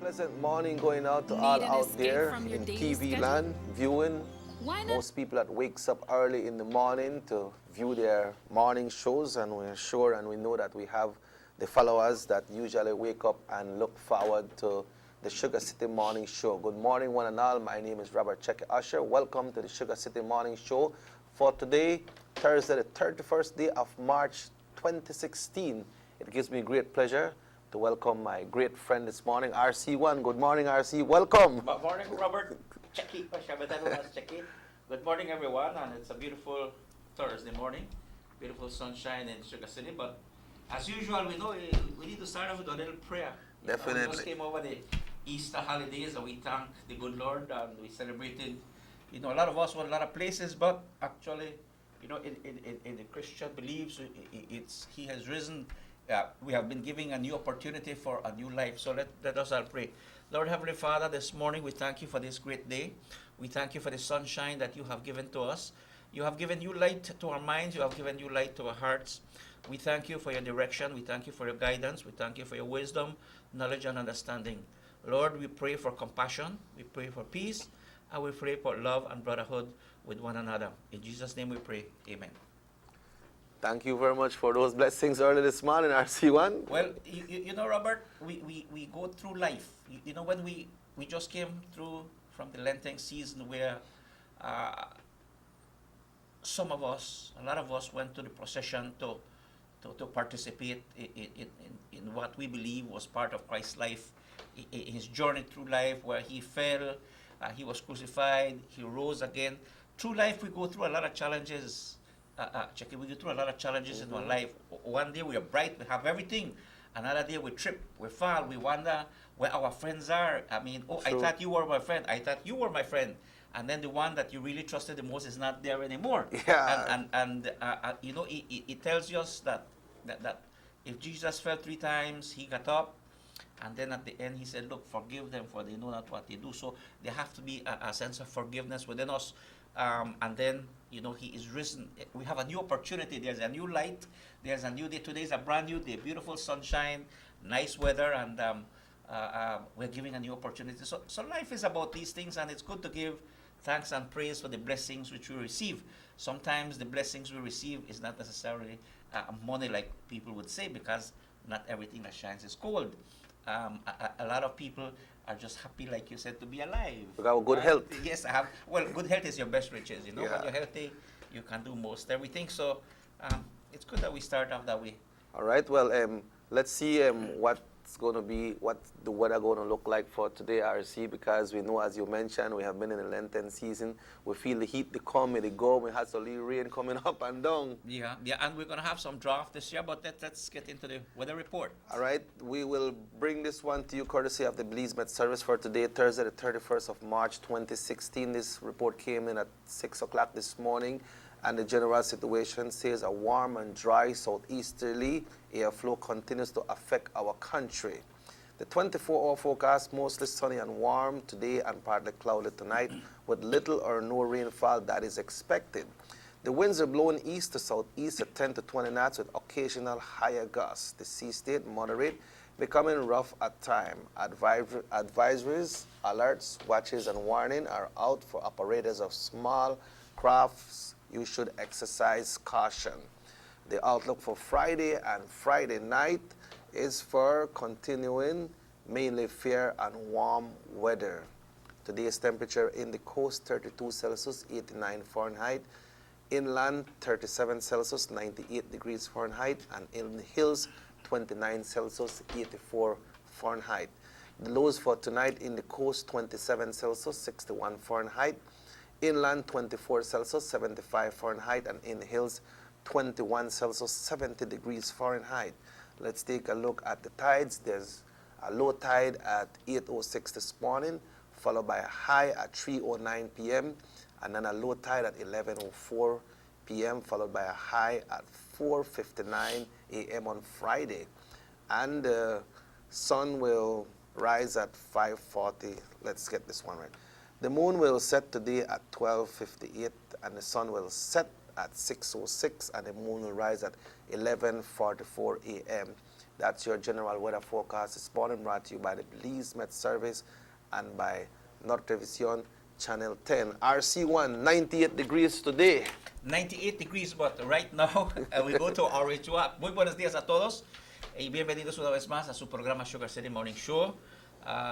Pleasant morning going out to all out there in TV land, viewing. Most people that wakes up early in the morning to view their morning shows, and we're sure and we know that we have the followers that usually wake up and look forward to the Sugar City Morning Show. Good morning, one and all. My name is Robert Cheque Usher. Welcome to the Sugar City Morning Show for today, Thursday, the 31st day of March 2016. It gives me great pleasure to welcome my great friend this morning, RC1. Good morning, RC. Welcome. Good morning, Robert. Cheque. Good morning, everyone. And it's a beautiful Thursday morning. Beautiful sunshine in Sugar City. But as usual, we know we need to start off with a little prayer. Definitely. We just came over the Easter holidays and we thank the good Lord and we celebrated, a lot of us were in a lot of places, but actually, in the Christian beliefs, He has risen. We have been giving a new opportunity for a new life. So let us all pray. Lord Heavenly Father, this morning we thank you for this great day. We thank you for the sunshine that you have given to us. You have given new light to our minds. You have given new light to our hearts. We thank you for your direction. We thank you for your guidance. We thank you for your wisdom, knowledge, and understanding. Lord, we pray for compassion. We pray for peace. And we pray for love and brotherhood with one another. In Jesus' name we pray. Amen. Thank you very much for those blessings early this morning, RC1. Well, Robert, we go through life. When we just came through from the Lenten season where some of us, a lot of us went to the procession to participate in what we believe was part of Christ's life, in his journey through life where he fell, he was crucified, he rose again. Through life we go through a lot of challenges. We go through a lot of challenges in our life. One day we are bright, we have everything. Another day we trip, we fall, we wonder where our friends are. I mean, True. I thought you were my friend. I thought you were my friend. And then the one that you really trusted the most is not there anymore. Yeah. It tells us that if Jesus fell 3 times, he got up. And then at the end, he said, look, forgive them for they know not what they do. So there have to be a sense of forgiveness within us. And then, he is risen. We have a new opportunity. There's a new light. There's a new day. Today is a brand new day. Beautiful sunshine, nice weather, and we're giving a new opportunity. So life is about these things, and it's good to give thanks and praise for the blessings which we receive. Sometimes the blessings we receive is not necessarily money like people would say, because not everything that shines is gold. A lot of people are just happy, like you said, to be alive. We got good health. Yes, I have. Well, good health is your best riches. Yeah. When you're healthy, you can do most everything. So it's good that we start off that way. All right. Well, let's see what's the weather going to look like for today, RC, because we know, as you mentioned, we have been in the Lenten season. We feel the heat, the come, the go. We had some little rain coming up and down. Yeah, and we're going to have some draft this year, but let's get into the weather report. All right. We will bring this one to you courtesy of the Blees Met service for today, Thursday, the 31st of March, 2016. This report came in at 6 o'clock this morning. And the general situation says a warm and dry southeasterly airflow continues to affect our country. The 24-hour forecast, mostly sunny and warm today and partly cloudy tonight, with little or no rainfall that is expected. The winds are blowing east to southeast at 10 to 20 knots with occasional higher gusts. The sea state moderate, becoming rough at time. Advisories, alerts, watches, and warning are out for operators of small crafts. You should exercise caution. The outlook for Friday and Friday night is for continuing mainly fair and warm weather. Today's temperature in the coast 32 Celsius, 89 Fahrenheit. Inland 37 Celsius, 98 degrees Fahrenheit. And in the hills 29 Celsius, 84 Fahrenheit. The lows for tonight in the coast 27 Celsius, 61 Fahrenheit. Inland 24 Celsius, 75 Fahrenheit, and in the hills 21 Celsius, 70 degrees Fahrenheit. Let's take a look at the tides. There's a low tide at 8:06 this morning, followed by a high at 3:09 p.m., and then a low tide at 11:04 p.m., followed by a high at 4:59 a.m. on Friday. And the sun will rise at 5:40. Let's get this one right. The moon will set today at 12:58, and the sun will set at 6:06, and the moon will rise at 11:44 a.m. That's your general weather forecast. This morning brought to you by the Belize Met Service and by Nortevision Channel 10. RC1, 98 degrees today. 98 degrees, but right now we go to Orange Walk. Muy buenos días a todos y bienvenidos una vez más a su programa Sugar City Morning Show.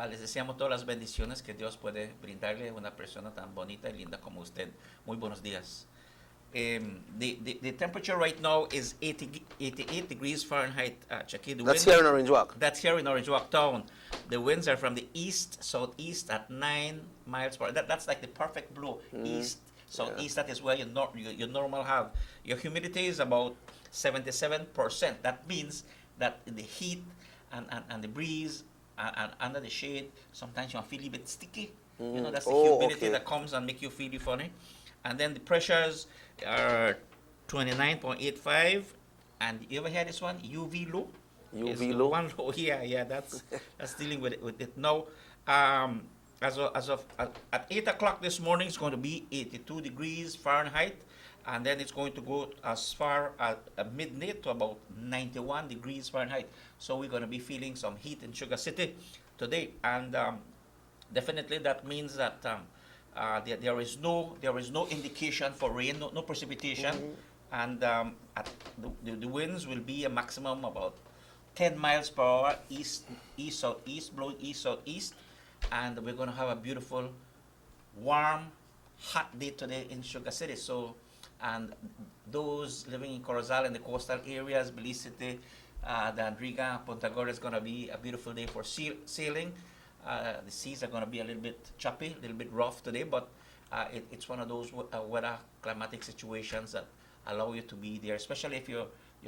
Les deseamos todas las bendiciones que Dios puede brindarle a una persona tan bonita y linda como usted. Muy buenos días. The temperature right now is 88 degrees Fahrenheit, Chucky. That's here in Orange Walk. That's here in Orange Walk Town. The winds are from the east, southeast at 9 miles per hour. That's like the perfect blow. East, southeast, that is where you normal have. Your humidity is about 77%. That means that the heat and the breeze and under the shade, sometimes you feel a bit sticky. You know, that's the humidity that comes and make you feel funny. And then the pressures are 29.85. And you ever heard this one? UV low? UV low? One low, yeah, that's dealing with it now. At 8 o'clock this morning, it's going to be 82 degrees Fahrenheit. And then it's going to go as far as midnight to about 91 degrees Fahrenheit. So we're going to be feeling some heat in Sugar City today. And definitely that means that there is no indication for rain, no precipitation. And the winds will be a maximum about 10 miles per hour east southeast, blowing east southeast. And we're going to have a beautiful, warm, hot day today in Sugar City. So, and those living in Corozal and the coastal areas, Belize City, the Andriga, Punta Gorda, is going to be a beautiful day for sailing. The seas are going to be a little bit choppy, a little bit rough today, but it's one of those weather climatic situations that allow you to be there, especially if you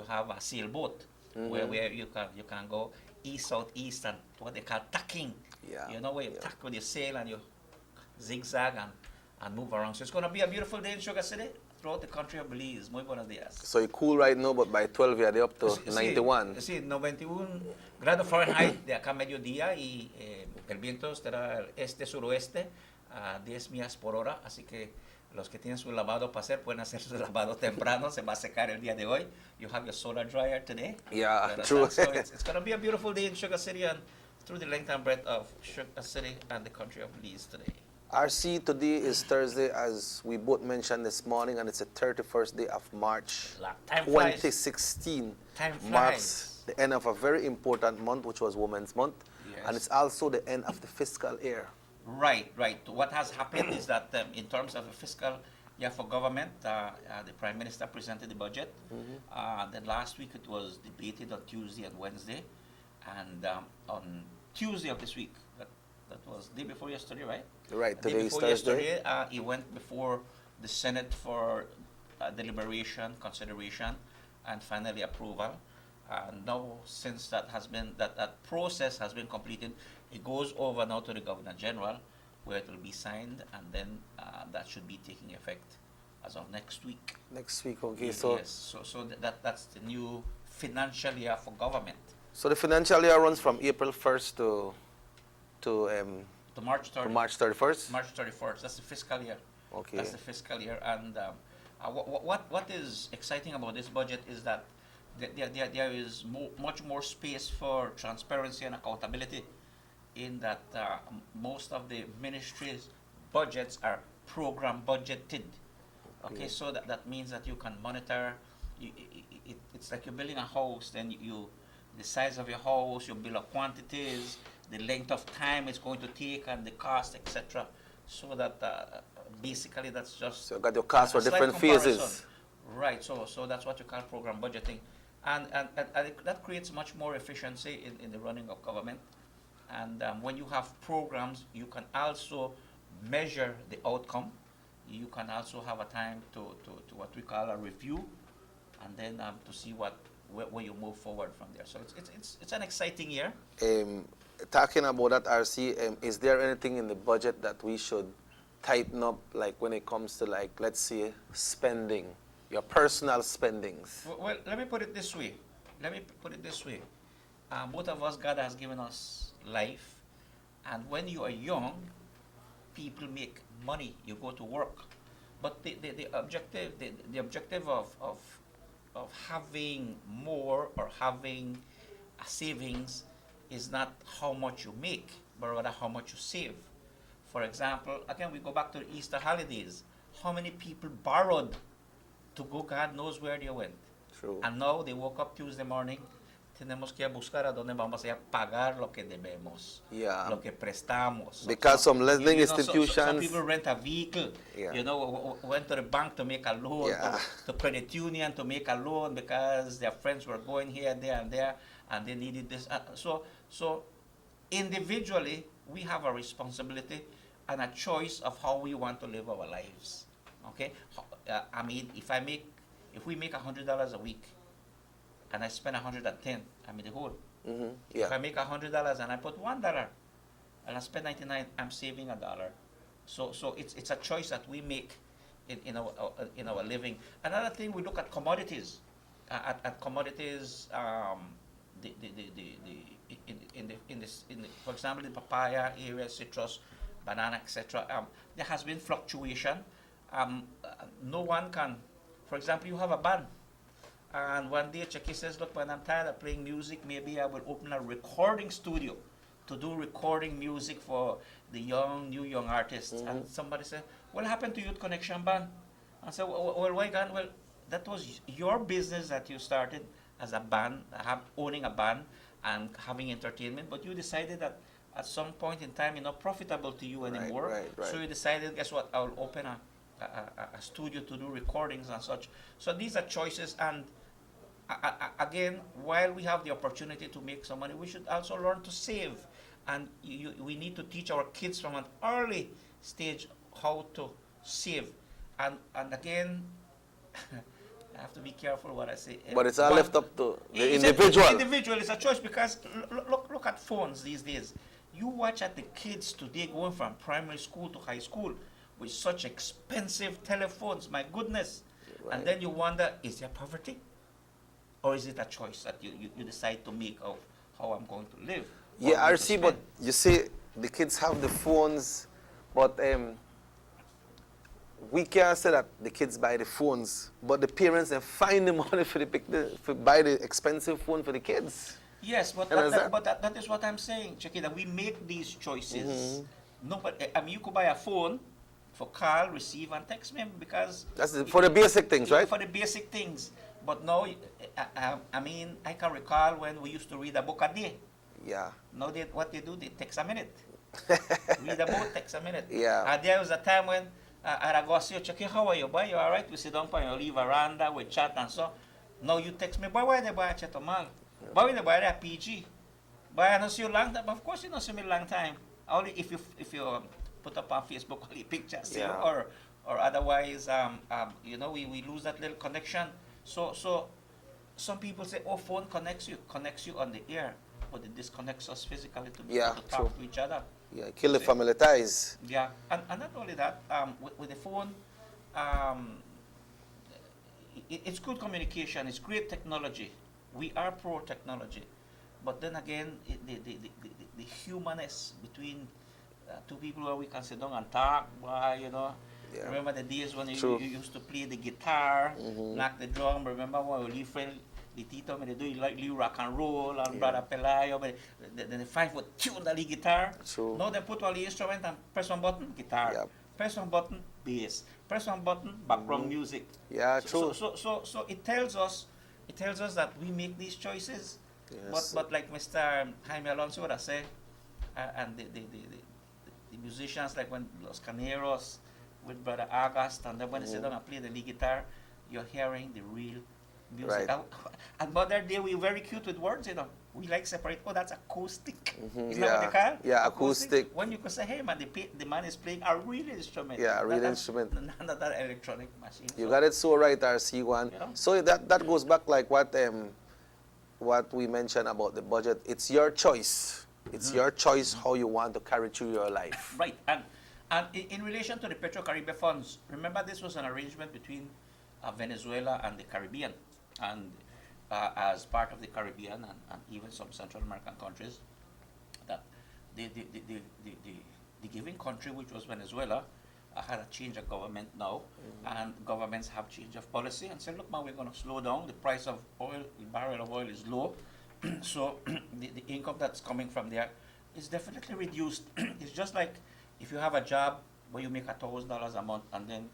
have a sailboat where you can go east southeast and what they call tacking. Yeah. You know, where you tack with your sail and you zigzag and move around. So it's going to be a beautiful day in Sugar City throughout the country of Belize. Muy buenos días. So you're cool right now, but by 12 you're up to 91. Sí, 91 grados Fahrenheit de acá a mediodía y el viento estará este-suroeste a 10 millas por hora, así que los que tienen su lavado para hacer pueden hacer su lavado temprano, se va a secar el día de hoy. You have your solar dryer today. Yeah, true. So it's going to be a beautiful day in Sugar City and through the length and breadth of Sugar City and the country of Belize today. RC, today is Thursday, as we both mentioned this morning, and it's the 31st day of March Time flies. 2016. Time flies. Marks the end of a very important month, which was Women's Month, Yes. and it's also the end of the fiscal year. Right. What has happened is that in terms of a fiscal year for government, the Prime Minister presented the budget. Then last week it was debated on Tuesday and Wednesday. And on Tuesday of this week, that was day before yesterday, right? Right, Day today is before Thursday. yesterday, it went before the Senate for deliberation, consideration, and finally approval. Now, since that process has been completed, it goes over now to the Governor General, where it will be signed, and then that should be taking effect as of next week. Next week, okay. Yes, so that's the new financial year for government. So the financial year runs from April 1st to March 30th. March 31st. March 31st. That's the fiscal year. Okay. That's the fiscal year. And what is exciting about this budget is that there is much more space for transparency and accountability, in that most of the ministries' budgets are program budgeted. Okay, so that means that you can monitor. It's like you're building a house, then the size of your house, your bill of quantities, the length of time it's going to take, and the cost, etc. So that basically that's just So you got your costs for a slight different comparison. phases. Right. So that's what you call program budgeting, and that creates much more efficiency in the running of government. And when you have programs, you can also measure the outcome. You can also have a time to what we call a review, and then to see where you move forward from there. So it's an exciting year. Talking about that, RC, is there anything in the budget that we should tighten up, like when it comes to, like, let's say, spending, your personal spendings? Well, let me put it this way. Both of us, God has given us life, and when you are young, people make money. You go to work, but the objective of having more or having a savings is not how much you make, but rather how much you save. For example, again, we go back to the Easter holidays. How many people borrowed to go God knows where they went? True. And now they woke up Tuesday morning, tenemos que buscar a dónde vamos a pagar lo que debemos, Yeah. lo que prestamos. Because some lending you know, some institutions- people rent a vehicle, Yeah. you know, went to the bank to make a loan, Yeah. to credit union to make a loan because their friends were going here, there, and there, and they needed this. So individually, we have a responsibility and a choice of how we want to live our lives. Okay, I mean, if we make $100 a week, and I spend 110, I'm in the hole. Mm-hmm. If I Yeah. make $100 and I put $1, and I spend 99, I'm saving $1. So it's a choice that we make in our living. Another thing, we look at commodities. At commodities, for example, the papaya area, citrus, banana, etc. There has been fluctuation. No one can, for example, you have a band, and one day Chucky says, look, when I'm tired of playing music, maybe I will open a recording studio to do recording music for the new young artists. And somebody said, what happened to Youth Connection Band? I said, well, why gone? Well, that was your business that you started as a band, owning a band and having entertainment, but you decided that at some point in time, it's not profitable to you anymore. Right. So you decided, guess what, I'll open a studio to do recordings and such. So these are choices, and again, while we have the opportunity to make some money, we should also learn to save. And we need to teach our kids from an early stage how to save. And again, I have to be careful what I say. But it's all left up to the It's individual. individual, it's a choice, because look at phones these days. You watch at the kids today going from primary school to high school with such expensive telephones, my goodness. Right. And then you wonder, is there poverty? Or is it a choice that you decide to make of how I'm going to live? Yeah, How I'm going to RC, but spend? you see, the kids have the phones, but we can't say that the kids buy the phones, but the parents then find the money for buy the expensive phone for the kids. Yes, but Understand? that is what I'm saying, Chucky, that we make these choices. No, but I mean, you could buy a phone for call, receive, and text me, because That's for the basic things, right? For the basic things. But now, I mean, I can recall when we used to read a book a day. Yeah. Now what they do, they text a minute. Read a book, text a minute. Yeah. And there was a time when I'd go see you, Chucky, how are you, boy? You all right? We sit down on your leave veranda, we chat and so. Now you text me, boy, why they buy a chat man? Boy, they buy a PG. Boy, I don't see you long time. Of course you don't see me long time. Only if you put up on Facebook only pictures, Yeah. or otherwise, you know, we lose that little connection. So some people say, oh, phone connects you on the air, but it disconnects us physically to be Yeah, able to talk true. to each other. Yeah, kill the family ties. Yeah, and not only that, with the phone, it's good communication, it's great technology. We are pro technology, but then again, the humanness between two people where we can sit down and talk, you know. Yeah. Remember the days when True. you used to play the guitar, knock the drum. Remember when we friend the Tito, when they do like Lee rock and roll, and Yeah. Brother Pelayo, but then the 5-foot tune the guitar. True. Now they put all the instrument and press one button, guitar. Yep. Press one button, bass. Press one button, background music. Yeah, true. So it tells us that we make these choices. Yes. But like Mr. Jaime Alonso would have said, and the musicians, like when Los Caneros with Brother August, and then when they sit down and play the lead guitar, you're hearing the real music. Right. And modern day, we're very cute with words, you know. We like separate, oh, that's acoustic. Isn't that yeah. what they call? Yeah, acoustic. When you could say, hey man, the man is playing a real instrument. Yeah, a real Not instrument. Not that electronic machine. You So- got it so right, RC1. Yeah. So that goes back like what we mentioned about the budget. It's your choice. It's your choice how you want to carry through your life. Right, and in relation to the Petro-Caribbean funds, remember this was an arrangement between Venezuela and the Caribbean, and as part of the Caribbean and even some Central American countries, that the giving country, which was Venezuela, had a change of government now, and governments have change of policy and said, look man, we're going to slow down. The price of oil, the barrel of oil is low. So the income that's coming from there is definitely reduced. It's just like if you have a job where you make $1,000 a month and then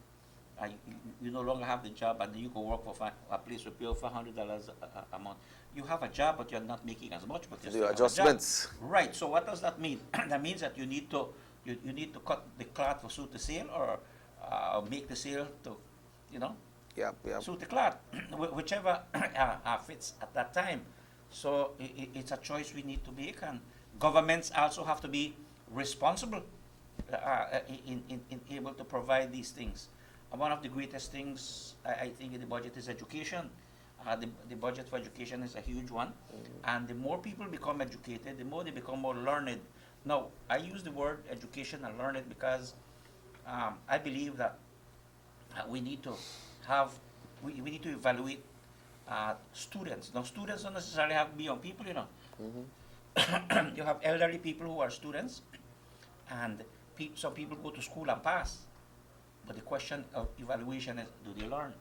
you no longer have the job and then you go work for a place with pay $500 a month. You have a job, but you're not making as much. But you still The have a job. adjustments. Right. So what does that mean? That means that you need to cut the cloth to suit the sale, or make the sale to, Yep, yep. suit the cloth, whichever fits at that time. So it's a choice we need to make, and governments also have to be responsible in able to provide these things. One of the greatest things I think in the budget is education. The budget for education is a huge one, and the more people become educated, the more they become more learned. Now, I use the word education and learned because I believe that we need to evaluate students. Now, students don't necessarily have to be young people, You have elderly people who are students, and some people go to school and pass. But the question of evaluation is, do they learn?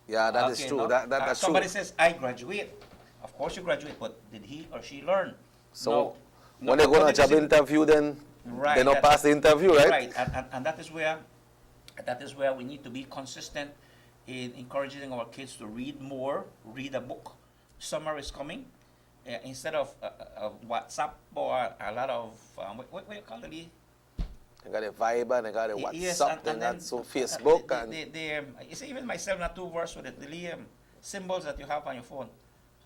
Yeah, that is Okay, true. no? That's somebody true. says, I graduate. Of course you graduate, but did he or she learn? So No, when they go on a but job it is- interview, then Right, they not that- pass the interview, right? Right, and that is where we need to be consistent in encouraging our kids to read more, read a book. Summer is coming. Instead of WhatsApp or a lot of, what you call it? They got a Viber, they got a WhatsApp, Yes, they and got then, so Facebook, you see, even myself not too versed with it. The symbols that you have on your phone,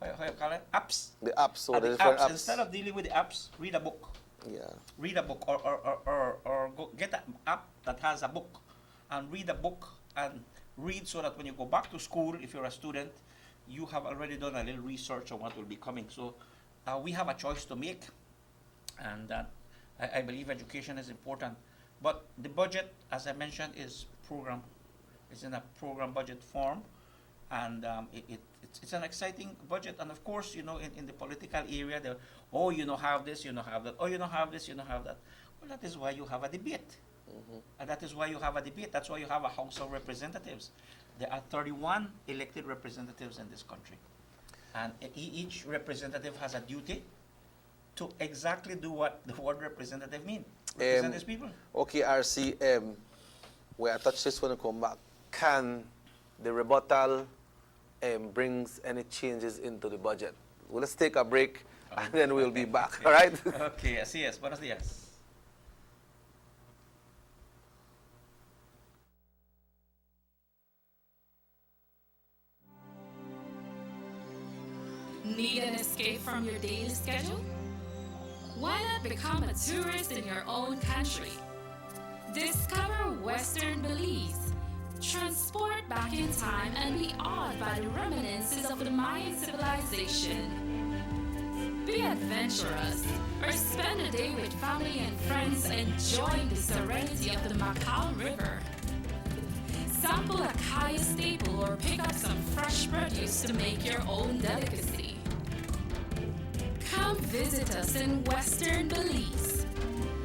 how you call it? Apps. the apps, so And the the different apps, apps. instead of dealing with the apps, read a book. Yeah. Read a book, or go get an app that has a book, and read a book, and read so that when you go back to school, if you're a student, you have already done a little research on what will be coming. So we have a choice to make, and I believe education is important. But the budget, as I mentioned, is program. It's in a program budget form, and it's an exciting budget. And of course, in the political area, you don't have this, you don't have that. Oh, you don't have this, you don't have that. Well, that is why you have a debate. And that is why you have a debate. That's why you have a House of Representatives. There are 31 elected representatives in this country. And each representative has a duty to exactly do what the word representative means. Represent these people. Okay, RC, where I touch this when I come back, can the rebuttal brings any changes into the budget? Well, let's take a break, and then we'll be back, all right? Okay, así es. Buenos días. Need an escape from your daily schedule? Why not become a tourist in your own country? Discover Western Belize. Transport back in time and be awed by the reminiscences of the Mayan civilization. Be adventurous or spend a day with family and friends enjoying the serenity of the Macau River. Sample a Kaya staple or pick up some fresh produce to make your own delicacy. Come visit us in Western Belize.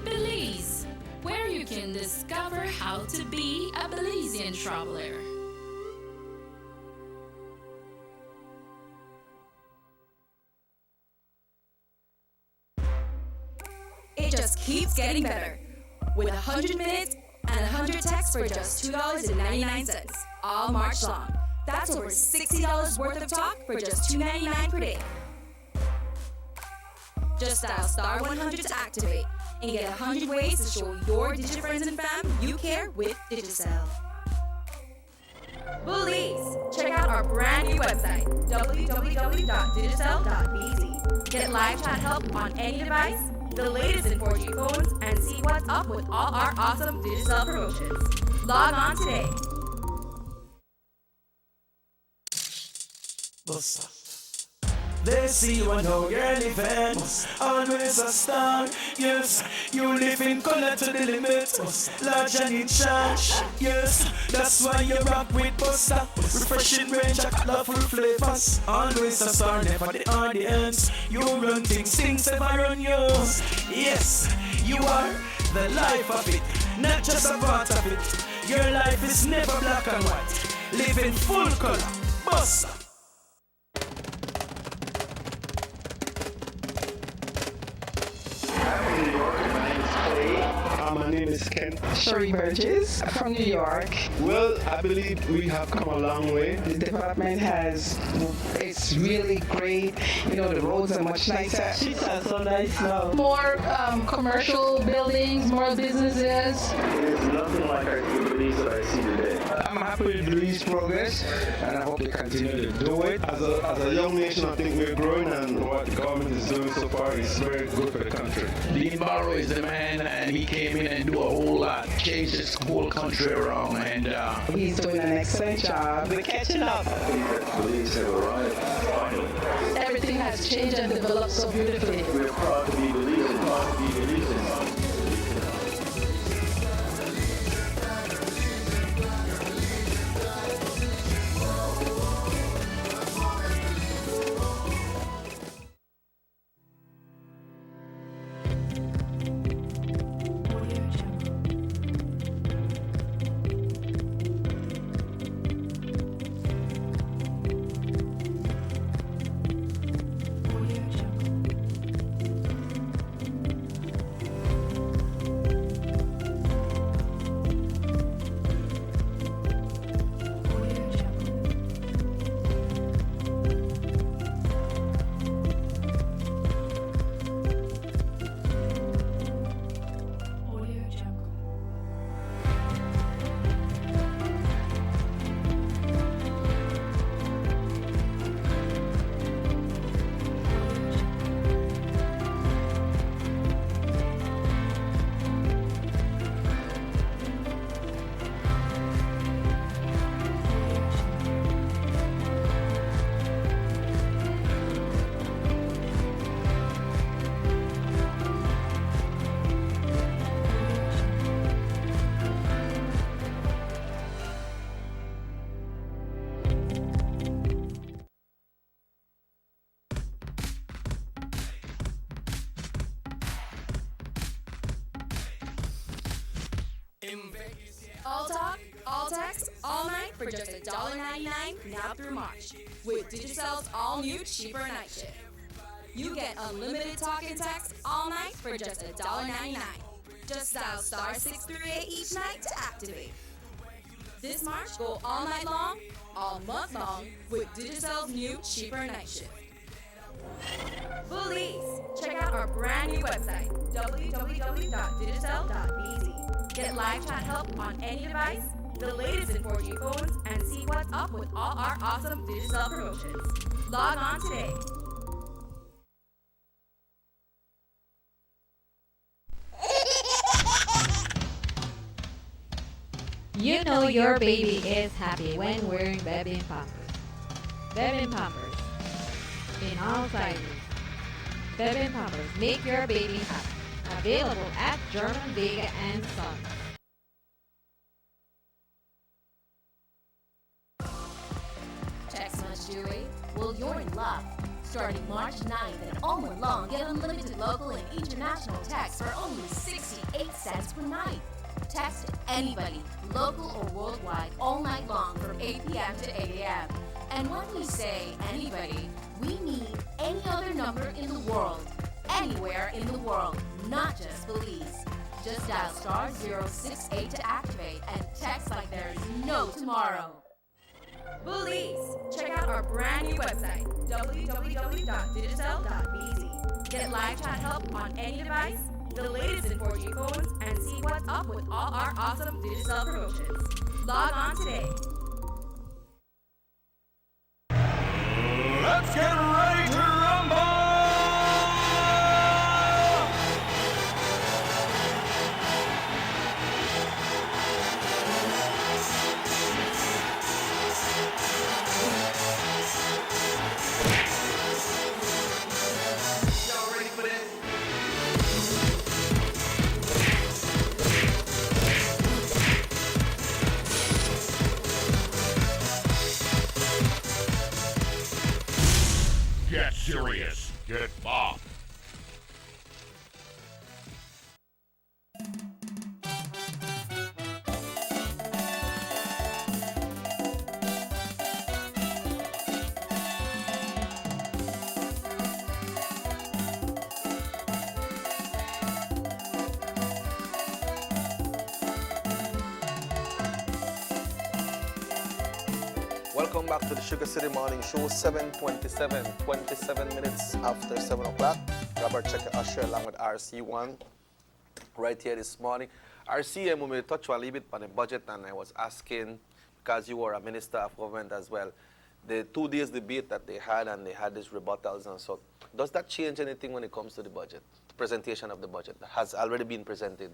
Belize, where you can discover how to be a Belizean traveler. It just keeps getting better. With 100 minutes and 100 texts for just $2.99 all March long. That's over $60 worth of talk for just $2.99 per day. Just dial star 100 to activate and get 100 ways to show your Digi friends and fam you care with Digicel. Belize, check out our brand new website, www.digicel.bz. Get live chat help on any device, the latest in 4G phones, and see what's up with all our awesome Digicel promotions. Log on today. They see you and know you're living. Always a star, yes. You live in color to the limit. Large and in charge, yes. That's why you rock with Buster. Refreshing range of colorful flavors. Always a star, never the audience. You run things ever run yours. Yes, you are the life of it, not just a part of it. Your life is never black and white. Live in full color, Buster. My name is Ken. Sherry Burgess from New York. Well, I believe we have come a long way. The development it's really great. You know, the roads are much nicer. Streets are so nice now. More commercial buildings, more businesses. It is nothing like the Belize that I see today. I'm happy with Belize progress, and I hope they continue to do it. As a young nation, I think we're growing, and what the government is doing so far is very good for the country. Dean Barrow is the man, and he came in and do a whole lot, changed this whole country around, and He's doing an excellent job. We're catching up. Belize have arrived, finally. Everything has changed and developed so beautifully. We're proud to be Belizean, proud to be Belizean. All talk, all text, all night for just $1.99 now through March. With Digicel's all-new cheaper night shift. You get unlimited talk and text all night for just $1.99. Just dial *638 each night to activate. This March, go all night long, all month long with Digicel's new cheaper night shift. Belize. Check out our brand new website, www.digicel.bz. Get live chat help on any device, the latest in 4G phones, and see what's up with all our awesome Digicel promotions. Log on today. You know your baby is happy when wearing baby pampers. Baby pampers in all sizes. Baby pampers make your baby happy. Available at German Vega and Sons. Text much jewelry? Well, you're in luck. Starting March 9th and all month long, get unlimited local and international text for only 68 cents per night. Text anybody, local or worldwide, all night long from 8 p.m. to 8 a.m. And when we say anybody, we mean any other number in the world. Anywhere in the world, not just Belize. Just dial *068 to activate and text like there's no tomorrow. Belize. Check out our brand new website, www.digicel.bz. Get live chat help on any device, the latest in 4G phones, and see what's up with all our awesome Digicel promotions. Log on today. let's get ready to rumble! Get serious. Get buff. Welcome back to the Sugar City Morning Show, 7:27, 27 minutes after 7 o'clock. Robert Checker Usher along with RC1 right here this morning. RC, when we touch a little bit on the budget, and I was asking, because you were a minister of government as well, the 2 days debate that they had, and they had these rebuttals and so, does that change anything when it comes to the budget, the presentation of the budget that has already been presented?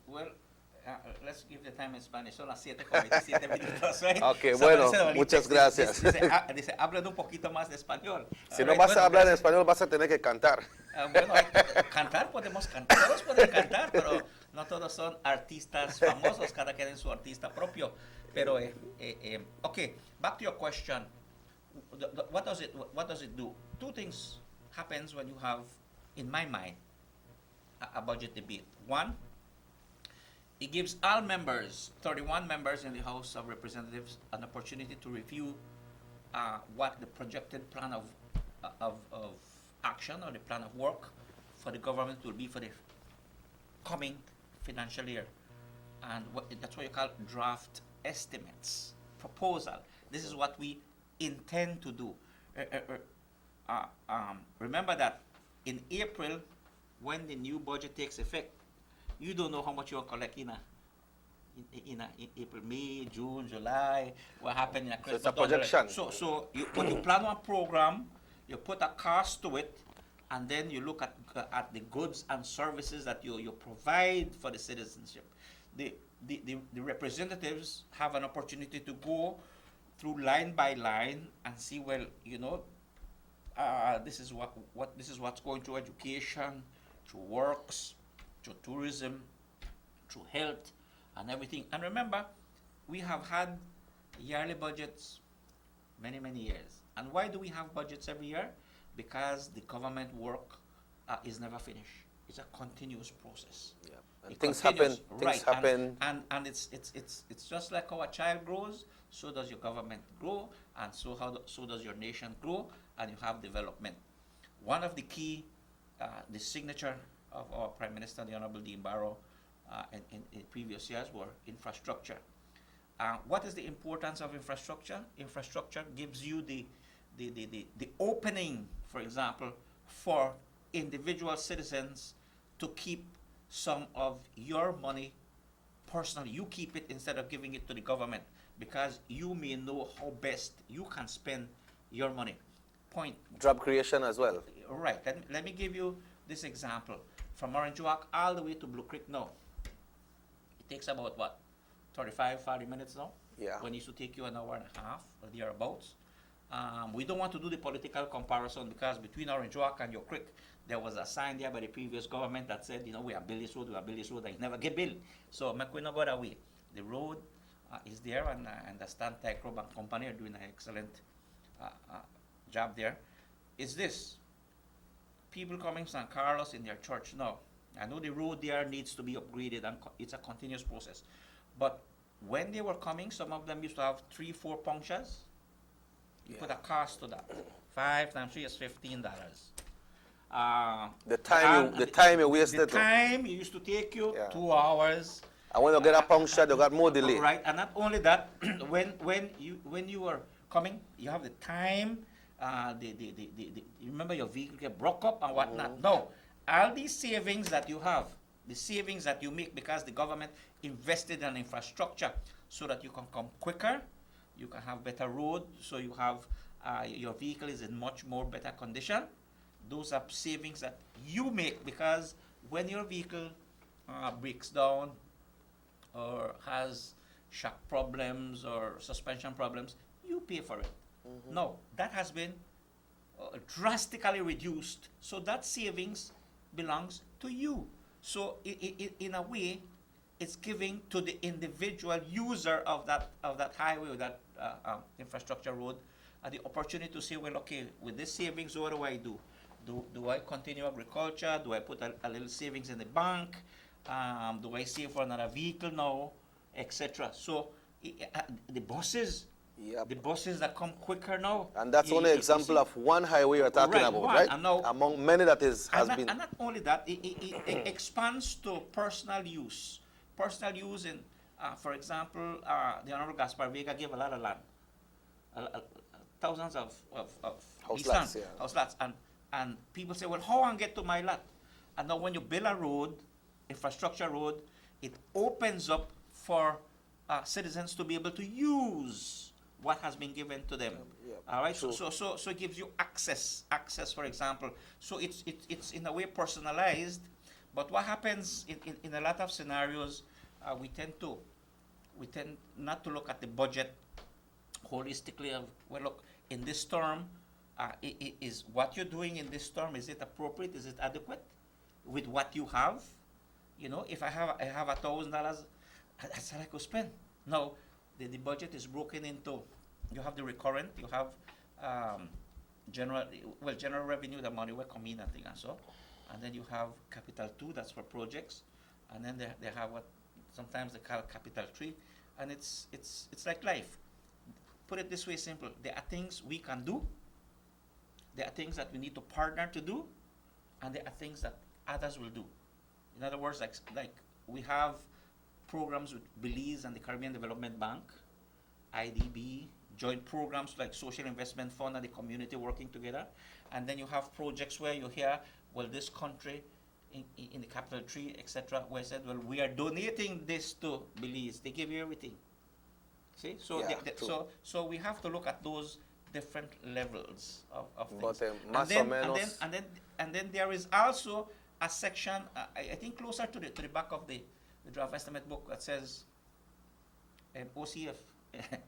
Well, let's give the time in Spanish. Son las 7:27 minutos, right? Okay, bueno, muchas gracias. Dice, habla un poquito más de español. Si no vas a hablar en español, vas a tener que cantar. Bueno, cantar podemos cantar, todos pueden cantar, pero no todos son artistas famosos, cada quien es su artista propio. Pero, okay, back to your question. What does it do? Two things happens when you have, in my mind, a budget debate. One, it gives all members, 31 members in the House of Representatives, an opportunity to review what the projected plan of action or the plan of work for the government will be for the coming financial year. And that's what you call draft estimates, proposal. This is what we intend to do. Remember that in April, when the new budget takes effect, you don't know how much you'll collect in April, May, June, July, what happened in a So it's a projection. So you plan one program, you put a cost to it, and then you look at the goods and services that you provide for the citizenship. The representatives have an opportunity to go through line by line and see, well, this is what's going to education, to works, to tourism, to health, and everything. And remember, we have had yearly budgets many years. And why do we have budgets every year? Because the government work is never finished. It's a continuous process. Yeah. And things happen. Right. Things happen. And it's just like how a child grows, so does your government grow, and so does your nation grow, and you have development. One of the key, the signature of our Prime Minister, the Honorable Dean Barrow, in previous years were infrastructure. What is the importance of infrastructure? Infrastructure gives you the opening, for example, for individual citizens to keep some of your money personally. You keep it instead of giving it to the government, because you may know how best you can spend your money. Point. Job creation as well. Right. Let me give you this example. From Orange Walk all the way to Blue Creek now, it takes about, 35, 40 minutes now? Yeah. When it used to take you an hour and a half or thereabouts. We don't want to do the political comparison, because between Orange Walk and Your Creek, there was a sign there by the previous government that said, we are building this road, and it never get built. So, we not go that way. The road is there, and I understand Tech Road and Company are doing an excellent job there. Is this people coming to San Carlos in their church now? I know the road there needs to be upgraded, and it's a continuous process. But when they were coming, some of them used to have 3-4 punctures. You put a cost to that. 5 times 3 is $15. The time you wasted. The time it used to take you 2 hours. And when you get a puncture, you got more delay. Right, and not only that, when you were coming, you have the time. You remember your vehicle get broke up and whatnot. No, all these savings that you have, the savings that you make because the government invested in infrastructure so that you can come quicker, you can have better road, so you have your vehicle is in much more better condition. Those are savings that you make, because when your vehicle breaks down or has shock problems or suspension problems, you pay for it. No, that has been drastically reduced. So that savings belongs to you. So in a way, it's giving to the individual user of that highway or that infrastructure road the opportunity to say, well, okay, with this savings, what do I do? Do I continue agriculture? Do I put a little savings in the bank? Do I save for another vehicle now, etc.? So the buses. Yep. The buses that come quicker now. And that's only an example of one highway you're talking about, right? And now, among many that has been. And not only that, it expands to personal use. Personal use in, for example, the Honorable Gaspar Vega gave a lot of land. thousands of House these lots, land, yeah. house lots, and people say, well, how I get to my lot? And now when you build a road, infrastructure road, it opens up for citizens to be able to use what has been given to them. All right, so it gives you access, for example. So it's in a way personalized. But what happens in a lot of scenarios, we tend not to look at the budget holistically. Well, look, in this term, is what you're doing in this term, is it appropriate? Is it adequate with what you have? You know, if I have $1,000, that's all I could spend. Now, the budget is broken into, you have the recurrent, you have general revenue, the money will come in and things and so. And then you have capital 2, that's for projects. And then they have what sometimes they call capital 3. And it's like life. Put it this way, simple. There are things we can do. There are things that we need to partner to do. And there are things that others will do. In other words, like we have programs with Belize and the Caribbean Development Bank, IDB, joint programs like Social Investment Fund and the community working together. And then you have projects where you hear, well, this country in the capital 3, etc., where I said, well, we are donating this to Belize. They give you everything. See? So, so we have to look at those different levels of things. But and then there is also a section, I think closer to the back of the draft estimate book, that says OCF.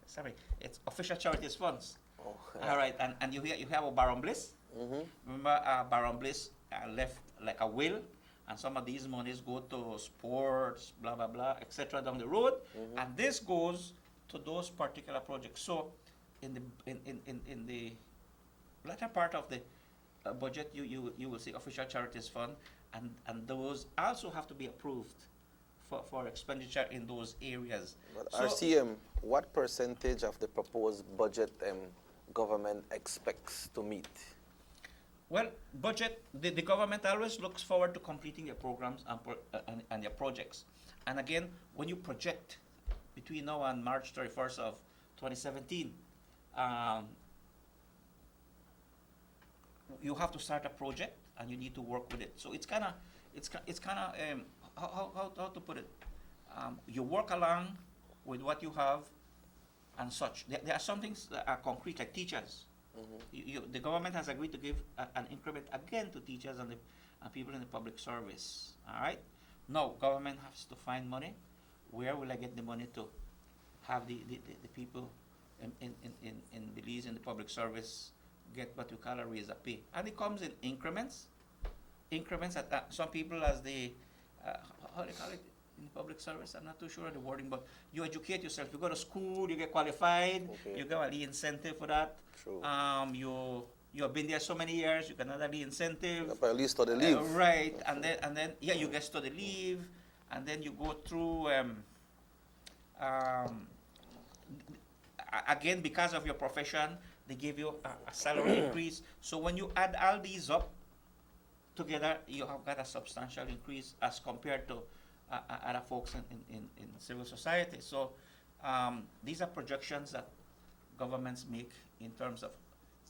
Sorry, it's official charities funds. Oh, All right, and you have a Baron Bliss. Remember, Baron Bliss left like a will, and some of these monies go to sports, blah blah blah, etc. down the road, and this goes to those particular projects. So, in the latter part of the budget, you will see official charities fund, and those also have to be approved for expenditure in those areas. But So- RCM, what percentage of the proposed budget government expects to meet? Well, budget, the government always looks forward to completing their programs and their projects. And again, when you project between now and March 31st of 2017, you have to start a project and you need to work with it. So it's kind of, how to put it? You work along with what you have and such. There are some things that are concrete, like teachers. The government has agreed to give an increment again to teachers and people in the public service. All right. Now, government has to find money. Where will I get the money to have the people in Belize in the public service get what you call a raise of pay? And it comes in increments. Increments that some people, as they how do you call it in public service? I'm not too sure of the wording, but you educate yourself. You go to school, you get qualified, you get the incentive for that. True. You have been there so many years, you get another incentive. But at least study leave. Right, and then you get study leave, and then you go through again, because of your profession, they give you a salary increase. So when you add all these up together, you have got a substantial increase as compared to other folks in civil society. So these are projections that governments make in terms of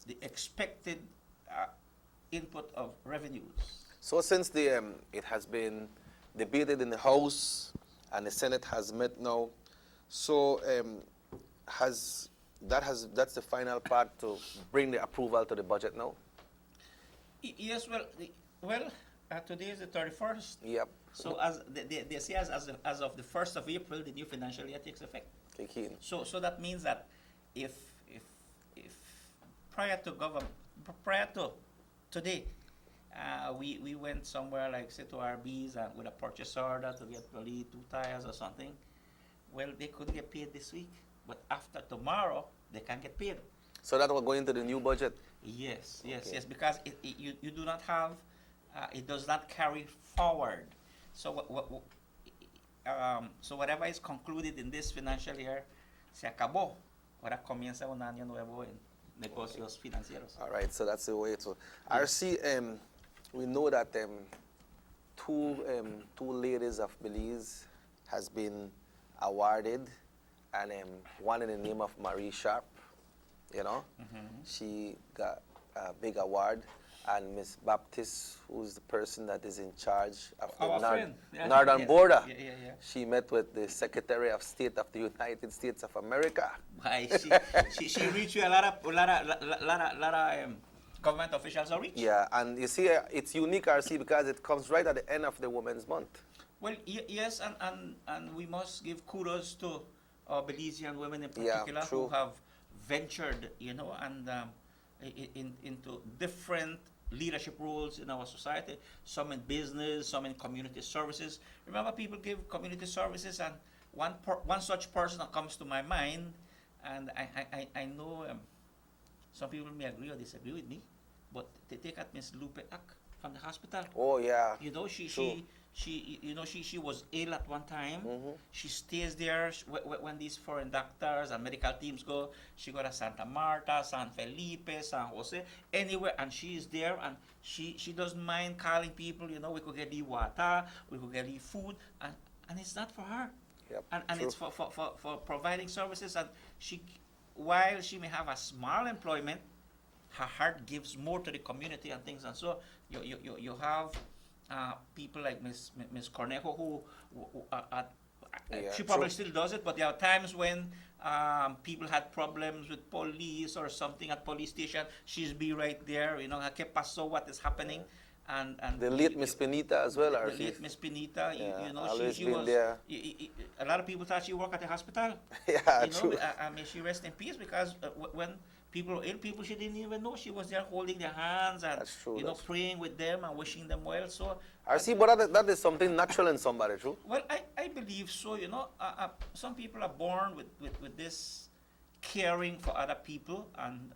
the expected input of revenues. So since it has been debated in the House and the Senate has met now, so that's the final part to bring the approval to the budget now? Yes, well, today is the 31st. Yep. So as they say, as of the 1st of April, the new financial year takes effect. Kick in. So that means that if prior to today, we went somewhere like say to RB's and with a purchase order to get probably 2 tires or something, well, they couldn't get paid this week, but after tomorrow they can get paid. So that will go into the new budget? Yes, because you do not have, it does not carry forward. So so whatever is concluded in this financial year, se acabó. Ahora comienza un año nuevo en negocios financieros. All right, so that's the way to. RC, we know that two ladies of Belize has been awarded, and one in the name of Marie Sharp. you know. She got a big award. And Miss Baptiste, who's the person that is in charge of the Our friend. Yeah, Northern yes. border, Yeah. she met with the Secretary of State of the United States of America. Why, she reached you a lot of government officials already. Yeah, and you see, it's unique, RC, because it comes right at the end of the Women's Month. Well, yes, and we must give kudos to our Belizean women in Yeah, particular true. who have ventured, and into different leadership roles in our society. Some in business, some in community services. Remember, people give community services, and one such person that comes to my mind, and I know some people may agree or disagree with me, but they take at Miss Lupe Ak from the hospital. Oh, yeah. You know, she was ill at one time. She stays there when these foreign doctors and medical teams go. She go to Santa Marta, San Felipe, San Jose, anywhere, and she is there, and she doesn't mind calling people. You know, we could get the water, we could get the food, and it's not for her. Yep, And true. it's for providing services, and while she may have a small employment, her heart gives more to the community and things, and so you have people like Miss Cornejo who Yeah, she probably true. still does it, but there are times when people had problems with police or something at police station. She's be right there, you know, ¿qué pasó? What is happening? And The late Miss Pinita as well, the RC. late Miss Pinita, Yeah, you know, always she been was. there. A lot of people thought she worked at the hospital. Yeah, You know, true. may she rest in peace, because when people were ill, people she didn't even know, she was there holding their hands and That's true, you know, that's true. praying with them and wishing them well. So RC, but that is something natural in somebody, true? well, I believe so. You know, some people are born with this caring for other people, and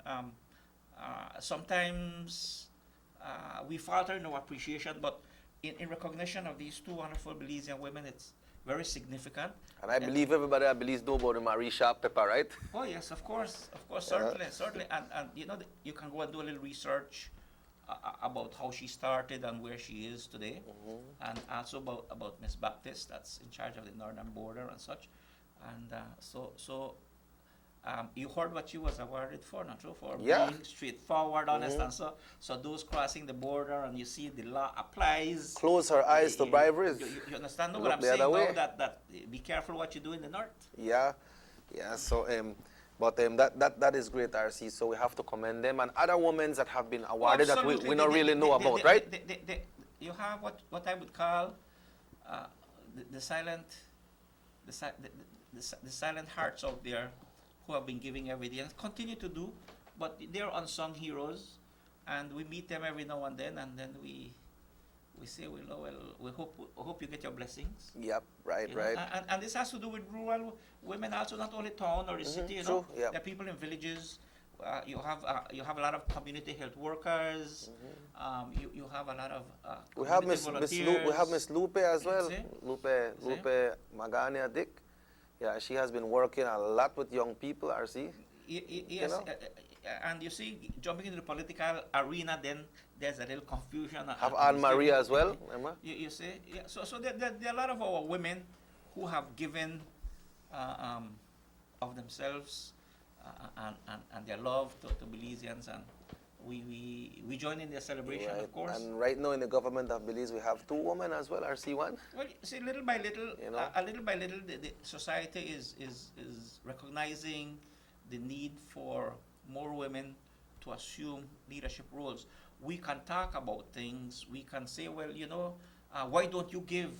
sometimes we falter in our appreciation. But in recognition of these two wonderful Belizean women, it's very significant. And I believe everybody at Belize know about the Marisha Pepper, right? Oh yes, of course, Yeah. certainly, and you know, you can go and do a little research about how she started and where she is today, and also about Miss Baptiste, that's in charge of the northern border and such, and you heard what she was awarded for, not true, for Yeah. being straightforward, honest, and so those crossing the border, and you see the law applies. Close her eyes to briberies. You understand Look what I'm the saying other now? way. That be careful what you do in the north. Yeah, so, that is great, RC, so we have to commend them. And other women that have been awarded that we Absolutely. don't really know about, right? You have what I would call the silent hearts out there who have been giving every day and continue to do, but they're unsung heroes, and we meet them every now and then we say, well, we hope you get your blessings. Yep, right, You know, right. And this has to do with rural women also, not only town or the city. You know, true, yeah. there are people in villages. You have a lot of community health workers. You have a lot of We have community Miss Lupe as well. See? Lupe Magania Dick. Yeah, she has been working a lot with young people, RC. Yes, know? And you see, jumping into the political arena, then there's a little confusion. Have Anne Marie as well, remember? You see, yeah. So there are a lot of our women who have given of themselves and their love to Belizeans, and we join in their celebration, Right. of course. And right now in the government of Belize, we have 2 women as well, RC1. Well, see, little by little, You know? a little by little, the society is recognizing the need for more women to assume leadership roles. We can talk about things. We can say, well, you know, why don't you give?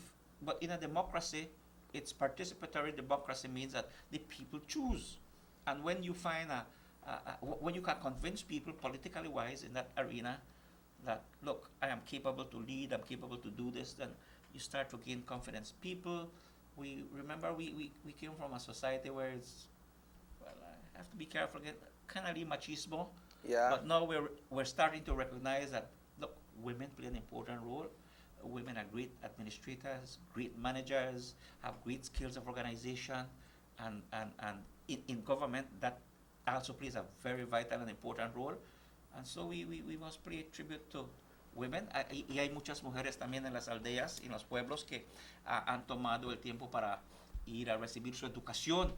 But in a democracy, it's participatory democracy, means that the people choose. And when you find when you can convince people politically wise in that arena that, look, I am capable to lead, I'm capable to do this, then you start to gain confidence. People, we came from a society where it's, well, I have to be careful again, kind of machismo. Yeah. But now we're starting to recognize that, look, women play an important role. Women are great administrators, great managers, have great skills of organization, and in government that also plays a very vital and important role. And so we must pay tribute to women. Y hay muchas mujeres también en las aldeas, en los pueblos, que han tomado el tiempo para ir a recibir su educación.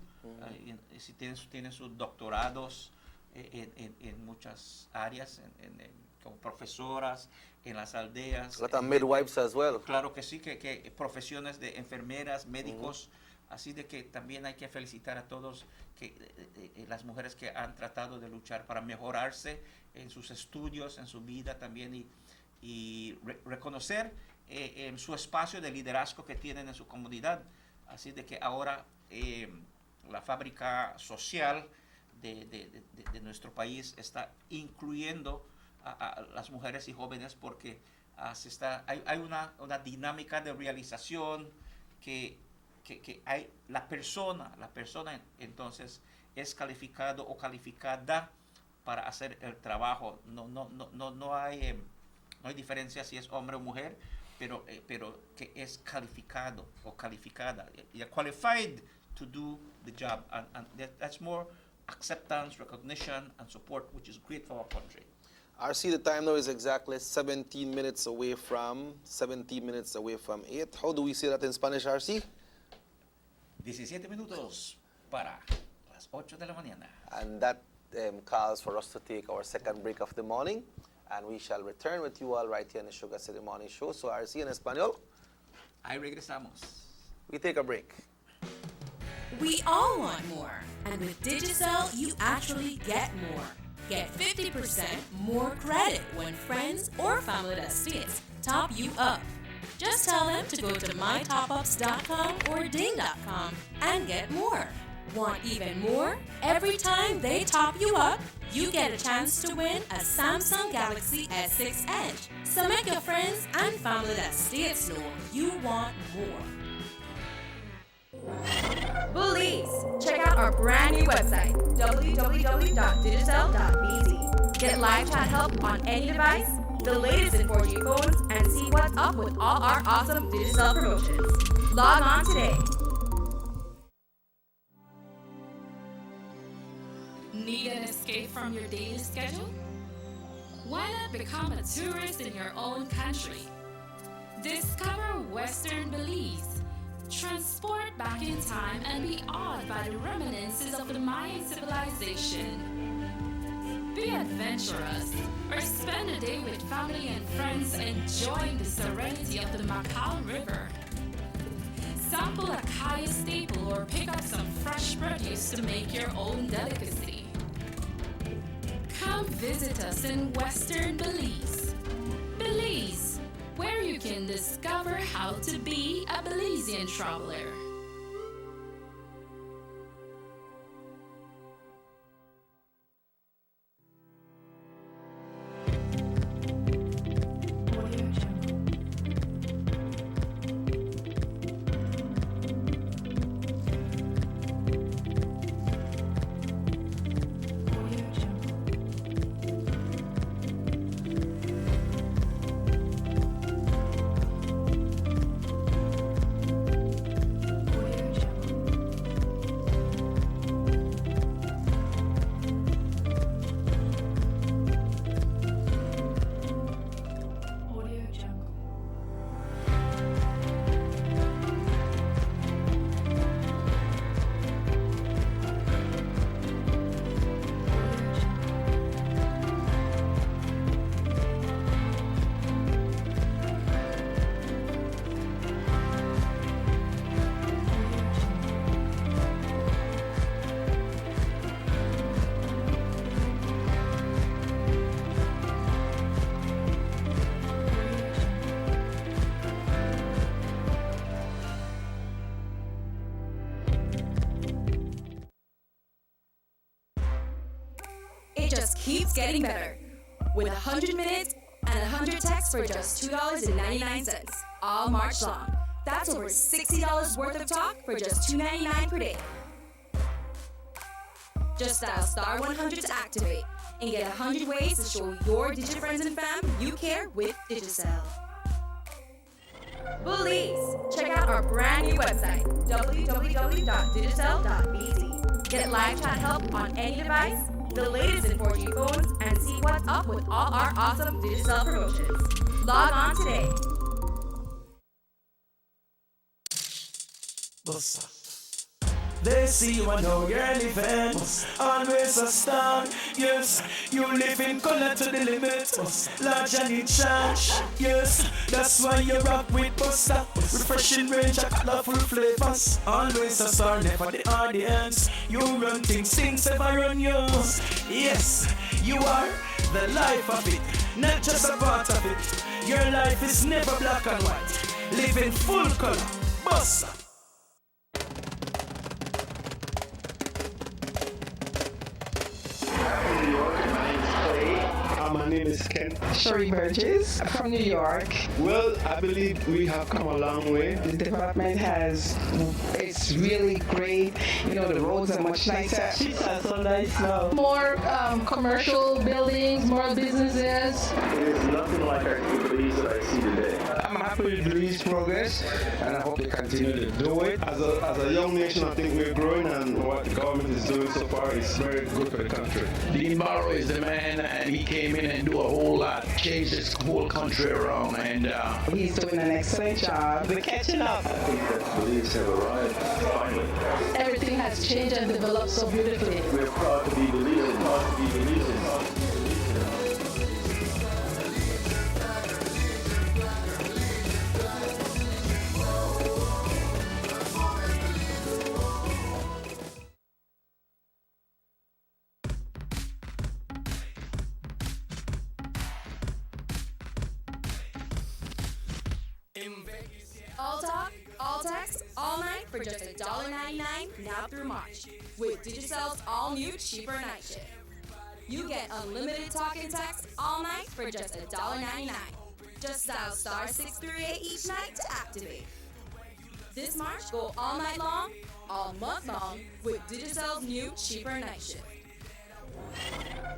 Si tienen sus doctorados, en muchas áreas, como profesoras, en las aldeas. A lot of midwives as well. Claro que sí, que profesiones de enfermeras, médicos, así de que también hay que felicitar a todos las mujeres que han tratado de luchar para mejorarse en sus estudios, en su vida también, y reconocer su espacio de liderazgo que tienen en su comunidad. Así de que ahora la fábrica social de nuestro país está incluyendo a las mujeres y jóvenes porque hay una dinámica de realización que hay la persona entonces es calificado o calificada para hacer el trabajo. No hay diferencia si es hombre o mujer, pero que es calificado o calificada. You're qualified to do the job, and that's more acceptance, recognition, and support, which is great for our country. RC, the time now is exactly 17 minutes away from 8. How do we say that in Spanish, RC? 17 minutos para las 8 de la mañana. And that calls for us to take our second break of the morning. And we shall return with you all right here in the Sugar City Morning Show. So, RC en español. Ahí regresamos. We take a break. We all want more. And with Digicel, you actually get more. Get 50% more credit when friends or family that spits top you up. Just tell them to go to mytopups.com or ding.com and get more. Want even more? Every time they top you up, you get a chance to win a Samsung Galaxy S6 Edge. So make your friends and family that states know you want more. Bullies! Check out our brand new website, www.digicel.bz. Get live chat help on any device, the latest in 4G phones, and see what's up with all our awesome Digicel promotions. Log on today. Need an escape from your daily schedule? Why not become a tourist in your own country? Discover Western Belize. Transport back in time and be awed by the reminiscences of the Mayan civilization. Be adventurous or spend a day with family and friends enjoying the serenity of the Macau River. Sample a Kaya staple or pick up some fresh produce to make your own delicacy. Come visit us in Western Belize. Belize, where you can discover how to be a Belizean traveler. It just keeps getting better. With 100 minutes and 100 texts for just $2.99 all March long. That's over $60 worth of talk for just $2.99 per day. Just dial star 100 to activate and get 100 ways to show your Digi friends and fam you care with Digicel. Bullies! Check out our brand new website, www.digicel.bz. Get live chat help on any device, the latest in 4G phones, and see what's up with all our awesome Digicel promotions. Log on today. They see you and know you're living. Always a star, yes. You live in color to the limit. Large and in charge, yes. That's why you rock with Buster. Refreshing range of colorful flavors. Always a star, never the audience. You run things ever run you. Yes, you are the life of it, not just a part of it. Your life is never black and white. Live in full color. Buster. My name is Ken. Sherry Burgess from New York. Well, I believe we have come a long way. The development it's really great. You know, the roads are much nicer. Streets are so nice now. More commercial buildings, more businesses. It is nothing like the Belize that I see today. I'm happy with Belize progress, and I hope they continue to do it. As a young nation, I think we're growing, and what the government is doing so far is very good for the country. Dean Barrow is the man, and he came in and do a whole lot, change this whole country around, and he's doing an excellent job. We're catching up. I think that Belize have arrived finally. Everything has changed and developed so beautifully. We're proud to be Belizean, proud to be Belizean. All talk, all text, all night for just $1.99 now through March. With Digicel's all-new cheaper night shift. You get unlimited talk and text all night for just $1.99. Just dial *638 each night to activate. This March, go all night long, all month long with Digicel's new cheaper night shift.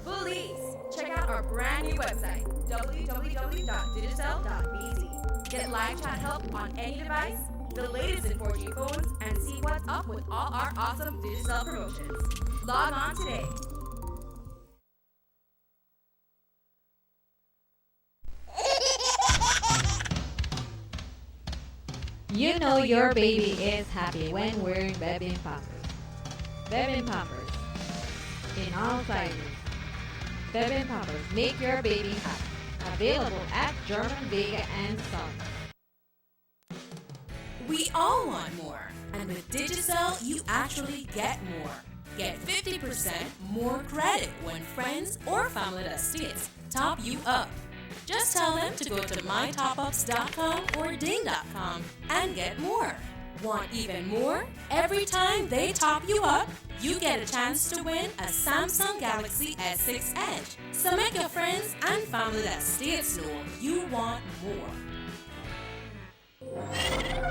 Belize. Check out our brand new website, www.digicel.bz. Get live chat help on any device, the latest in 4G phones, and see what's up with all our awesome Digicel promotions. Log on today. You know your baby is happy when wearing Baby Pampers. Baby Pampers. In all sizes. Baby Pampers make your baby happy. Available at German Vega and Sons. We all want more, and with Digicel, you actually get more. Get 50% more credit when friends or family that states top you up. Just tell them to go to mytopups.com or ding.com and get more. Want even more? Every time they top you up, you get a chance to win a Samsung Galaxy S6 Edge. So make your friends and family that states know you want more.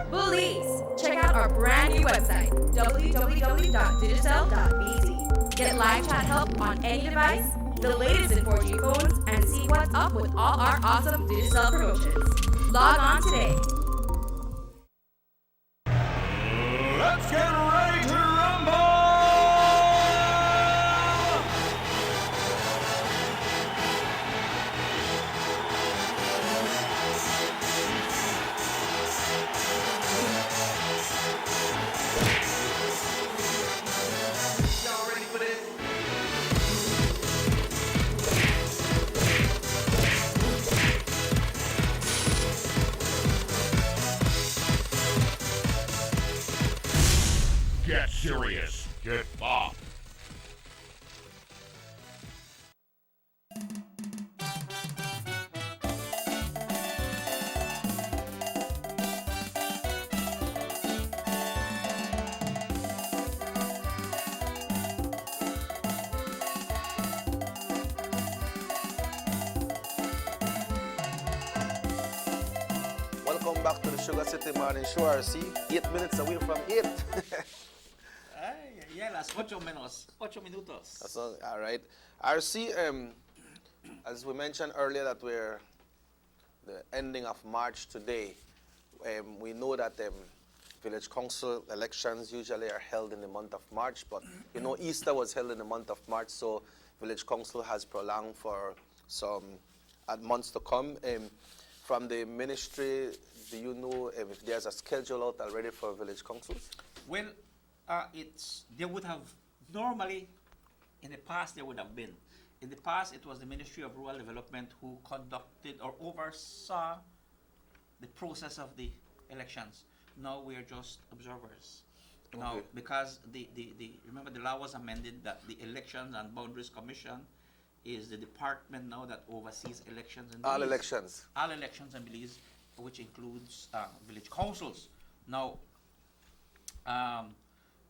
Belize. Check out our brand new website, www.digicel.bz. Get live chat help on any device, the latest in 4G phones, and see what's up with all our awesome Digicel promotions. Log on today. Let's get ready to rumble! Y'all ready for this? Get serious. Get buff. Welcome back to the Sugar City Morning Show, RC. 8 minutes away from 8. Ya las 8 menos 8 minutos. That's all right. RC, as we mentioned earlier that we're the ending of March today, we know that village council elections usually are held in the month of March, but you know Easter was held in the month of March, so village council has prolonged for some months to come. From the ministry, do you know if there's a schedule out already for village councils? Well, they would have normally, in the past, they would have been. In the past, it was the Ministry of Rural Development who conducted or oversaw the process of the elections. Now we are just observers. Now, Okay. because remember the law was amended that the Elections and Boundaries Commission is the department now that oversees elections in All Belize. elections. All elections in Belize, which includes village councils. Now,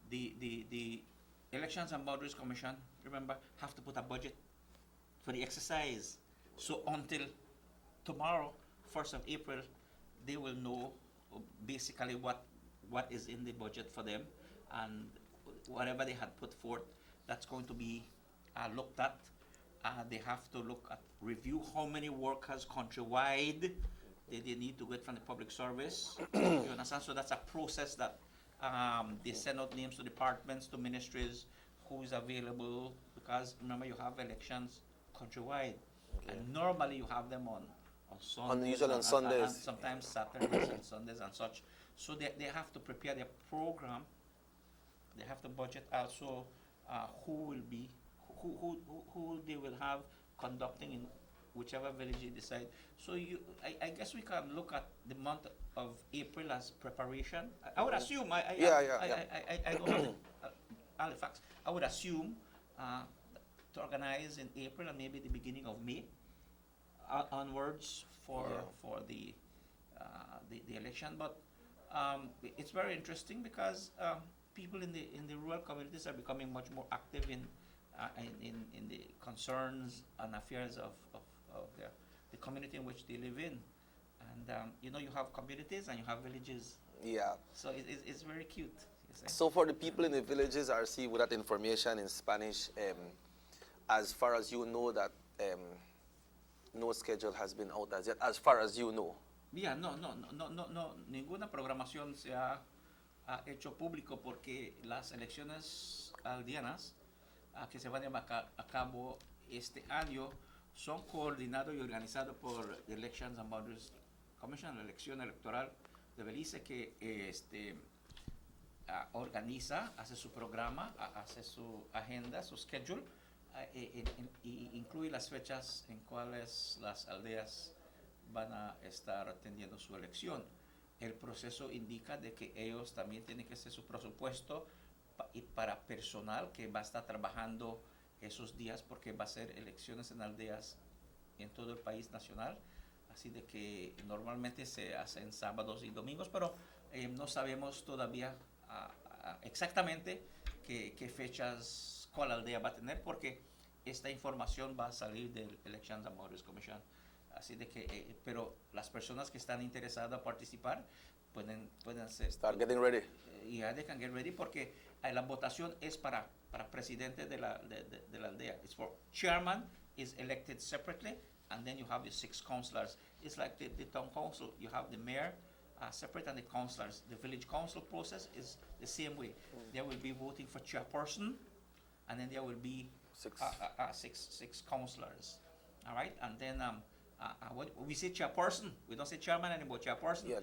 the Elections and Boundaries Commission, remember, have to put a budget for the exercise. So until tomorrow, 1st of April, they will know basically what is in the budget for them, and whatever they had put forth, that's going to be looked at. They have to review how many workers countrywide they need to get from the public service. You understand? So that's a process that they send out names to departments, to ministries, who is available, because remember you have elections countrywide, and normally you have them on Sundays, usually on and Sundays. sometimes Saturdays and Sundays and such. So they have to prepare their program. They have to budget also who they will have conducting in whichever village they decide. So I guess we can look at the month of April as preparation. I would assume. I don't have all the facts. I would assume to organize in April and maybe the beginning of May onwards for the election. But it's very interesting because people in the rural communities are becoming much more active in the concerns and affairs of the community in which they live in. And you have communities and you have villages. Yeah. So it's very cute. You see. So for the people in the villages, RC, with that information in Spanish, as far as you know, that no schedule has been out as yet, as far as you know. Yeah, no, ninguna programación se ha hecho público porque las elecciones aldeanas que se van a llevar a cabo este año son coordinados y organizados por the Elections and Boundaries Commission, la elección electoral de Belice, que organiza, hace su programa, hace su agenda, su schedule, y incluye las fechas en cuales las aldeas van a estar atendiendo su elección. El proceso indica de que ellos también tienen que hacer su presupuesto y para personal que va a estar trabajando esos días, porque va a ser elecciones en aldeas en todo el país nacional. Así de que normalmente se hacen sábados y domingos, pero no sabemos todavía exactamente qué fechas cuál aldea va a tener, porque esta información va a salir del Elections and Boundaries Commission. Así de que, pero las personas que están interesadas a participar pueden hacer. Start getting ready. Yeah, they can get ready, porque la votación es para presidente de la aldea. It's for chairman is elected separately, and then you have the 6 councillors. It's like the town council. You have the mayor separate and the councillors. The village council process is the same way. They will be voting for chairperson, and then there will be 6 councillors. All right, and then what we say chairperson, we don't say chairman anymore. Chairperson. Yeah,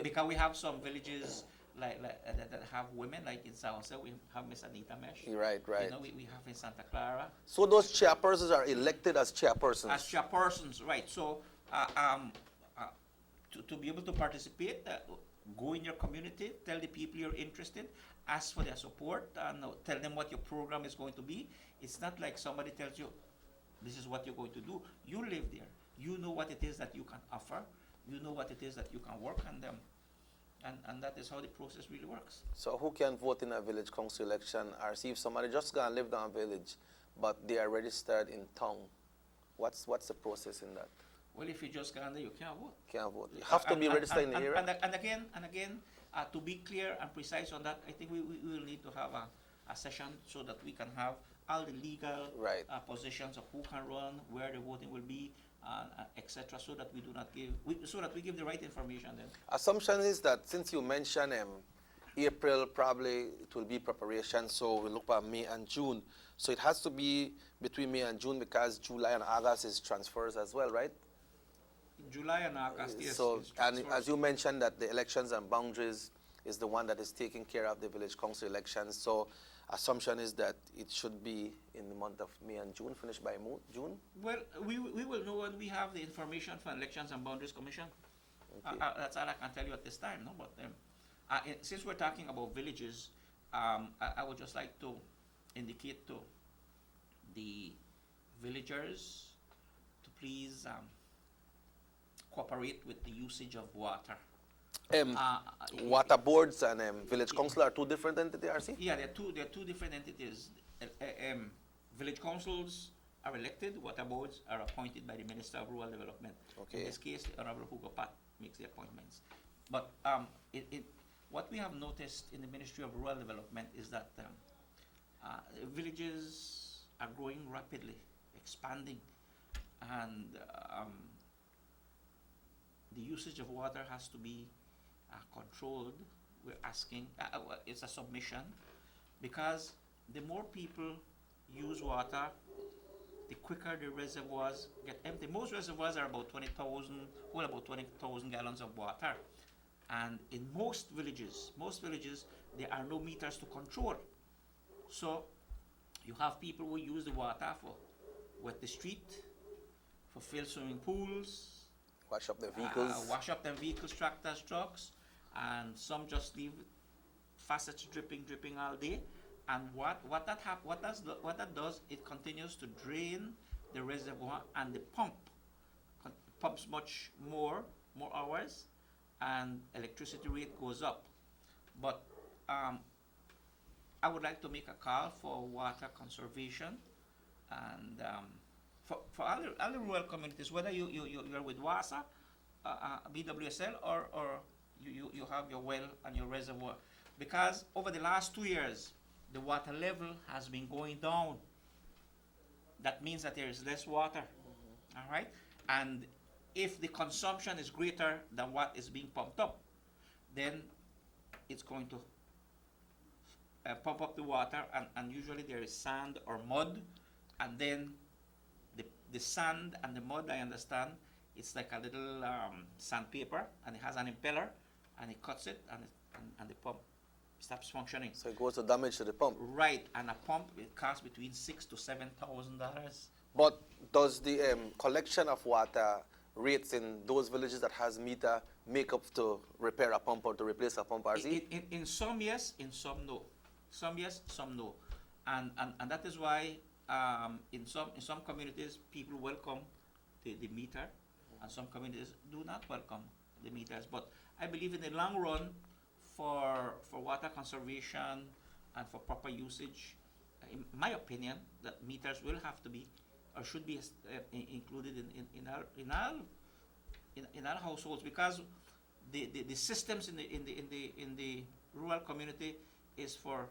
because we have some villages like that have women, like in San Jose, we have Miss Anita Mesh. Right. You know, we have in Santa Clara. So those chairpersons are elected as chairpersons. As chairpersons, right? So, to be able to participate, go in your community, tell the people you're interested, ask for their support, and tell them what your program is going to be. It's not like somebody tells you, this is what you're going to do. You live there. You know what it is that you can offer. You know what it is that you can work on them. And that is how the process really works. So who can vote in a village council election, or see if somebody just gonna live down a village, but they are registered in town? What's the process in that? Well, if you just go there, you can't vote. Can't vote. You have to be registered in the area. And again, to be clear and precise on that, I think we will need to have a session so that we can have all the legal positions of who can run, where the voting will be, etc., so that we do not give the right information then. Assumption is that since you mentioned April, probably it will be preparation, so we look at May and June. So it has to be between May and June, because July and August is transfers as well, right? July and August, yes. So, and as you mentioned that the Elections and Boundaries is the one that is taking care of the village council elections. So assumption is that it should be in the month of May and June, finished by June. Well, we will know when we have the information from Elections and Boundaries Commission. Okay. That's all I can tell you at this time, no? But since we're talking about villages, I would just like to indicate to the villagers to please cooperate with the usage of water. Water boards and village council are two different entities, RC? Yeah, they're two different entities. Village councils are elected, water boards are appointed by the Minister of Rural Development. Okay. In this case, the Honorable Hugo Pat makes the appointments. But what we have noticed in the Ministry of Rural Development is that villages are growing rapidly, expanding, and the usage of water has to be controlled. We're asking, it's a submission, because the more people use water, the quicker the reservoirs get empty. Most reservoirs are about 20,000 gallons of water. And in most villages, there are no meters to control. So you have people who use the water for wet the street, for fill swimming pools, wash up their vehicles, tractors, trucks, and some just leave faucets dripping all day. And what that does, it continues to drain the reservoir, and the pumps much more hours, and electricity rate goes up. But I would like to make a call for water conservation, and for other rural communities, whether you're with WASA, BWSL, or you have your well and your reservoir, because over the last 2 years, the water level has been going down. That means that there is less water, all right? And if the consumption is greater than what is being pumped up, then it's going to pump up the water, and usually there is sand or mud, and then the sand and the mud, I understand, it's like a little sandpaper, and it has an impeller, and it cuts it, and the pump stops functioning. So it goes to damage to the pump. Right, and a pump, it costs between $6,000 to $7,000. But does the collection of water rates in those villages that has meter make up to repair a pump or to replace a pump, RC? In some yes, in some no. Some yes, some no. And that is why in some communities people welcome the meter, and some communities do not welcome the meters. But I believe in the long run, for water conservation and for proper usage, in my opinion, that meters will have to be or should be included in our households, because the systems in the rural community is for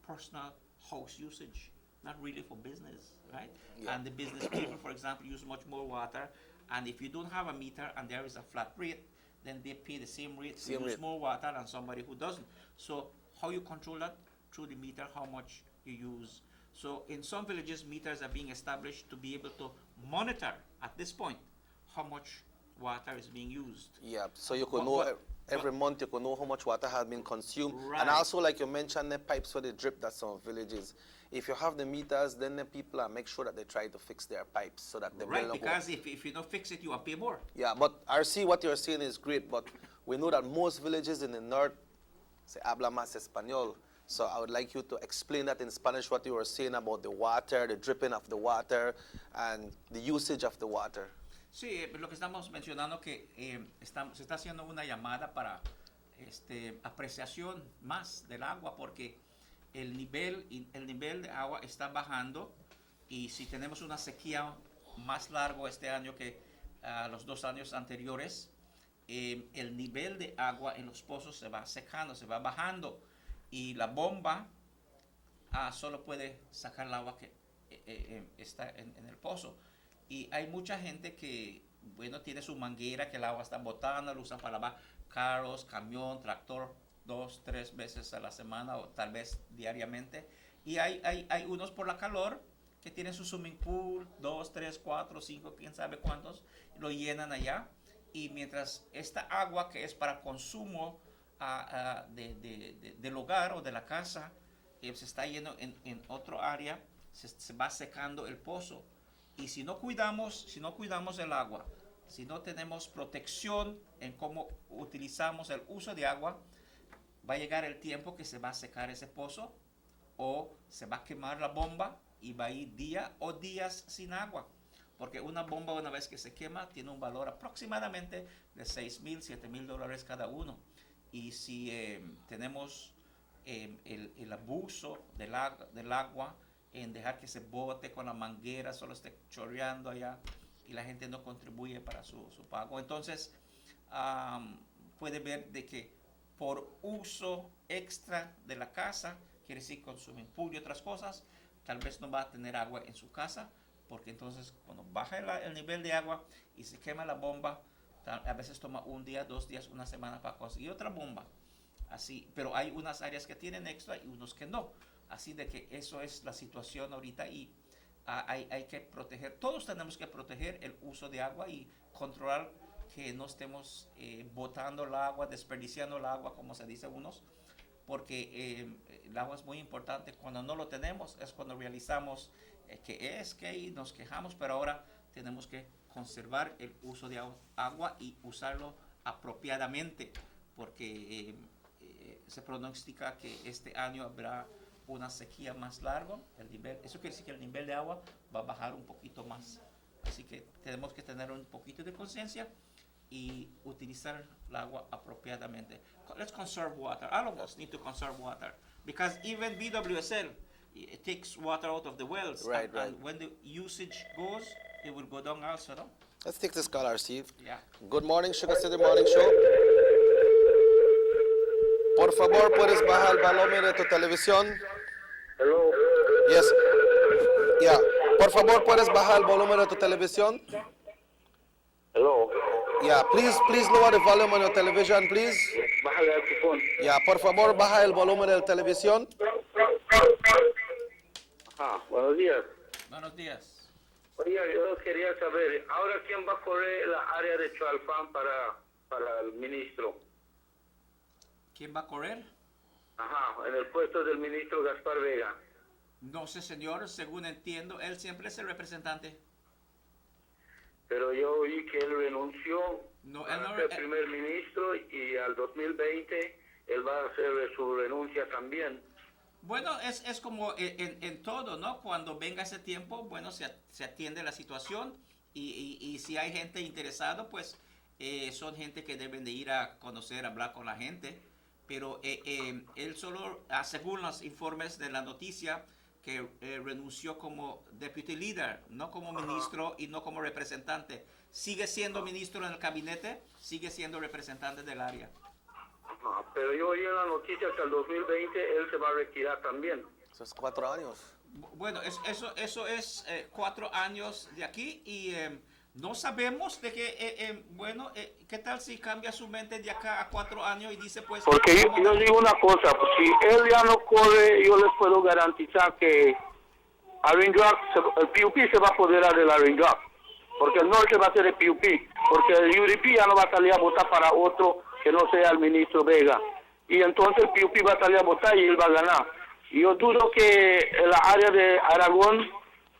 personal house usage, not really for business, right? Yeah. And the business people, for example, use much more water, and if you don't have a meter and there is a flat rate, then they pay the same rate to use more water than somebody who doesn't. So how you control that? Through the meter, how much you use. So in some villages, meters are being established to be able to monitor at this point how much water is being used. Yeah, so you could know every month, you could know how much water has been consumed. Right. And also, like you mentioned, the pipes for the drip that some villages. If you have the meters, then the people make sure that they try to fix their pipes so that the right, bill because if you don't fix it, you will pay more. Yeah, but RC, what you're saying is great, but we know that most villages in the north say habla más español. So I would like you to explain that in Spanish, what you were saying about the water, the dripping of the water, and the usage of the water. Sí, lo que estamos mencionando que se está haciendo una llamada para apreciación más del agua, porque el nivel de agua está bajando, y si tenemos una sequía más largo este año que los 2 años anteriores, el nivel de agua en los pozos se va secando, se va bajando, y la bomba solo puede sacar el agua que está en el pozo. Y hay mucha gente que, bueno, tiene su manguera que el agua está botando, lo usan para lavar carros, camión, tractor, 2, 3 veces a la semana o tal vez diariamente. Y hay unos por la calor que tienen su swimming pool, 2, 3, 4, 5, quién sabe cuántos, lo llenan allá. Y mientras esta agua que es para consumo del hogar o de la casa se está yendo en otro área, se va secando el pozo. Y si no cuidamos el agua, si no tenemos protección en cómo utilizamos el uso de agua, va a llegar el tiempo que se va a secar ese pozo o se va a quemar la bomba y va a ir día o días sin agua. Porque una bomba, una vez que se quema, tiene un valor aproximadamente de $6,000, $7,000 cada uno. Y si tenemos el abuso del agua, en dejar que se bote con la manguera, solo esté chorreando allá y la gente no contribuye para su pago. Entonces, puede ver de que por uso extra de la casa, quiere decir consumen pool y otras cosas, tal vez no va a tener agua en su casa, porque entonces cuando baja el nivel de agua y se quema la bomba, a veces toma un día, 2 días, una semana para conseguir otra bomba. Así, pero hay unas áreas que tienen extra y unos que no. Así de que eso es la situación ahorita y hay que proteger, todos tenemos que proteger el uso de agua y controlar que no estemos botando el agua, desperdiciando el agua, como se dice unos, porque el agua es muy importante. Cuando no lo tenemos es cuando realizamos que nos quejamos, pero ahora tenemos que conservar el uso de agua y usarlo apropiadamente, porque se pronostica que este año habrá una sequía más larga, eso quiere decir que el nivel de agua va a bajar un poquito más. Así que tenemos que tener un poquito de conciencia y utilizar el agua apropiadamente. Let's conserve water. All of us need to conserve water because even BWSL it takes water out of the wells. Right. And when the usage goes, it will go down also, no? Let's take this caller, Steve. Yeah. Good morning, Sugar City Morning Show. Por favor, ¿puedes bajar el volumen de tu televisión? Hello. Yes. Yeah. Por favor, ¿puedes bajar el volumen de tu televisión? Hello. Yeah, please lower the volume on your television, please. Bájale al tifón. Yeah, por favor, baja el volumen de la televisión. Ajá, buenos días. Buenos días. Oiga, yo quería saber, ¿ahora quién va a correr la área de Chalfán para el ministro? ¿Quién va a correr? Ajá, en el puesto del ministro Gaspar Vega. No sé, señor, según entiendo, él siempre es el representante. Pero yo oí que él renunció a ser primer ministro y al 2020 él va a hacer su renuncia también. Bueno, es como en todo, ¿no? Cuando venga ese tiempo, bueno, se atiende la situación y si hay gente interesada, pues son gente que deben de ir a conocer, hablar con la gente. Pero él solo, según los informes de la noticia, que renunció como deputy leader, no como ministro y no como representante. Sigue siendo ministro en el gabinete, sigue siendo representante del área. Ajá, pero yo oí en la noticia que al 2020 él se va a retirar también. Eso es 4 años. Bueno, eso es 4 años de aquí y no sabemos de que, ¿qué tal si cambia su mente de acá a 4 años y dice pues... Porque yo digo una cosa, pues, si él ya no corre, yo les puedo garantizar que Aaron Rock, el PUP se va a apoderar del Aaron Rock, porque el norte va a ser el PUP, porque el UDP ya no va a salir a votar para otro que no sea el ministro Vega, y entonces el PUP va a salir a votar y él va a ganar. Y yo dudo que en la área de Aragón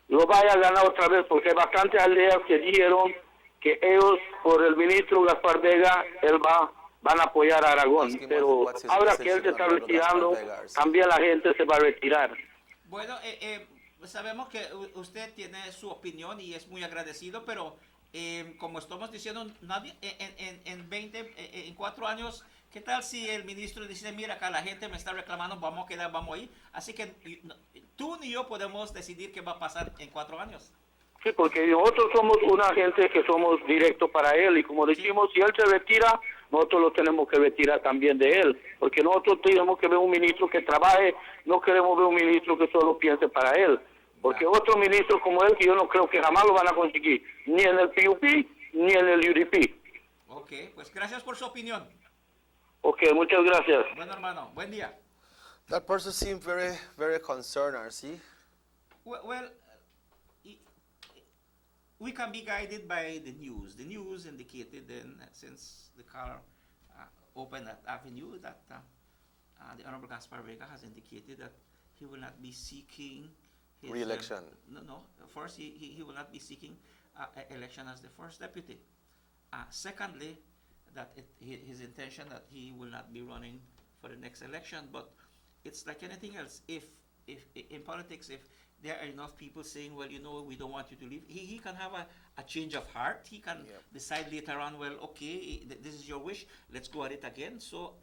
lo vaya a ganar otra vez, porque hay bastantes aldeas que dijeron que ellos, por el ministro Gaspar Vega, van a apoyar a Aragón. Pero ahora que él se está retirando, también la gente se va a retirar. Bueno, sabemos que usted tiene su opinión y es muy agradecido, pero como estamos diciendo, nadie en 4 años, ¿qué tal si el ministro dice, mira, acá la gente me está reclamando, vamos a quedar, vamos a ir? Así que tú ni yo podemos decidir qué va a pasar en 4 años. Sí, porque nosotros somos una gente que somos directos para él, y como decimos, si él se retira, nosotros lo tenemos que retirar también de él, porque nosotros tenemos que ver un ministro que trabaje, no queremos ver un ministro que solo piense para él, porque otro ministro como él, que yo no creo que jamás lo van a conseguir, ni en el PUP, ni en el UDP. Ok, pues gracias por su opinión. Ok, muchas gracias. Bueno, hermano, buen día. That person seemed very, very concerned, RC. Well, we can be guided by the news. The news indicated then, since the caller open that avenue that the Honorable Gaspar Vega has indicated that he will not be seeking his, Re-election. No. First, he will not be seeking election as the first deputy. Secondly, that his intention that he will not be running for the next election. But it's like anything else. If in politics, if there are enough people saying, well, you know, we don't want you to leave, he can have a change of heart. He can decide later on, well, okay, this is your wish, let's go at it again. So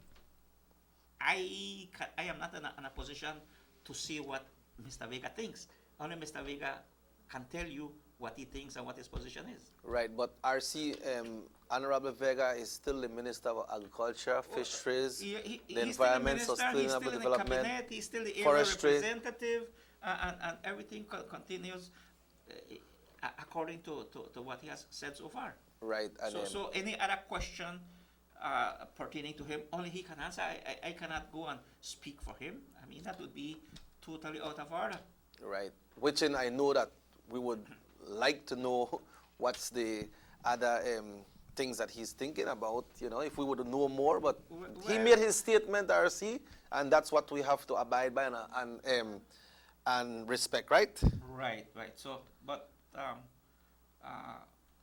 I am not in a position to say what Mr. Vega thinks. Only Mr. Vega can tell you what he thinks and what his position is. Right, but RC, Honorable Vega is still the Minister of Agriculture, Fisheries, the Environment, Sustainable Development, Cabinet, he's still the area Forestry. representative, and everything continues according to what he has said so far. Right, and so any other question pertaining to him, only he can answer. I cannot go and speak for him. I mean, that would be totally out of order. right, which I know that we would like to know what's the other things that he's thinking about, you know, if we would know more, but he made his statement, RC, and that's what we have to abide by and respect, right? Right. So, but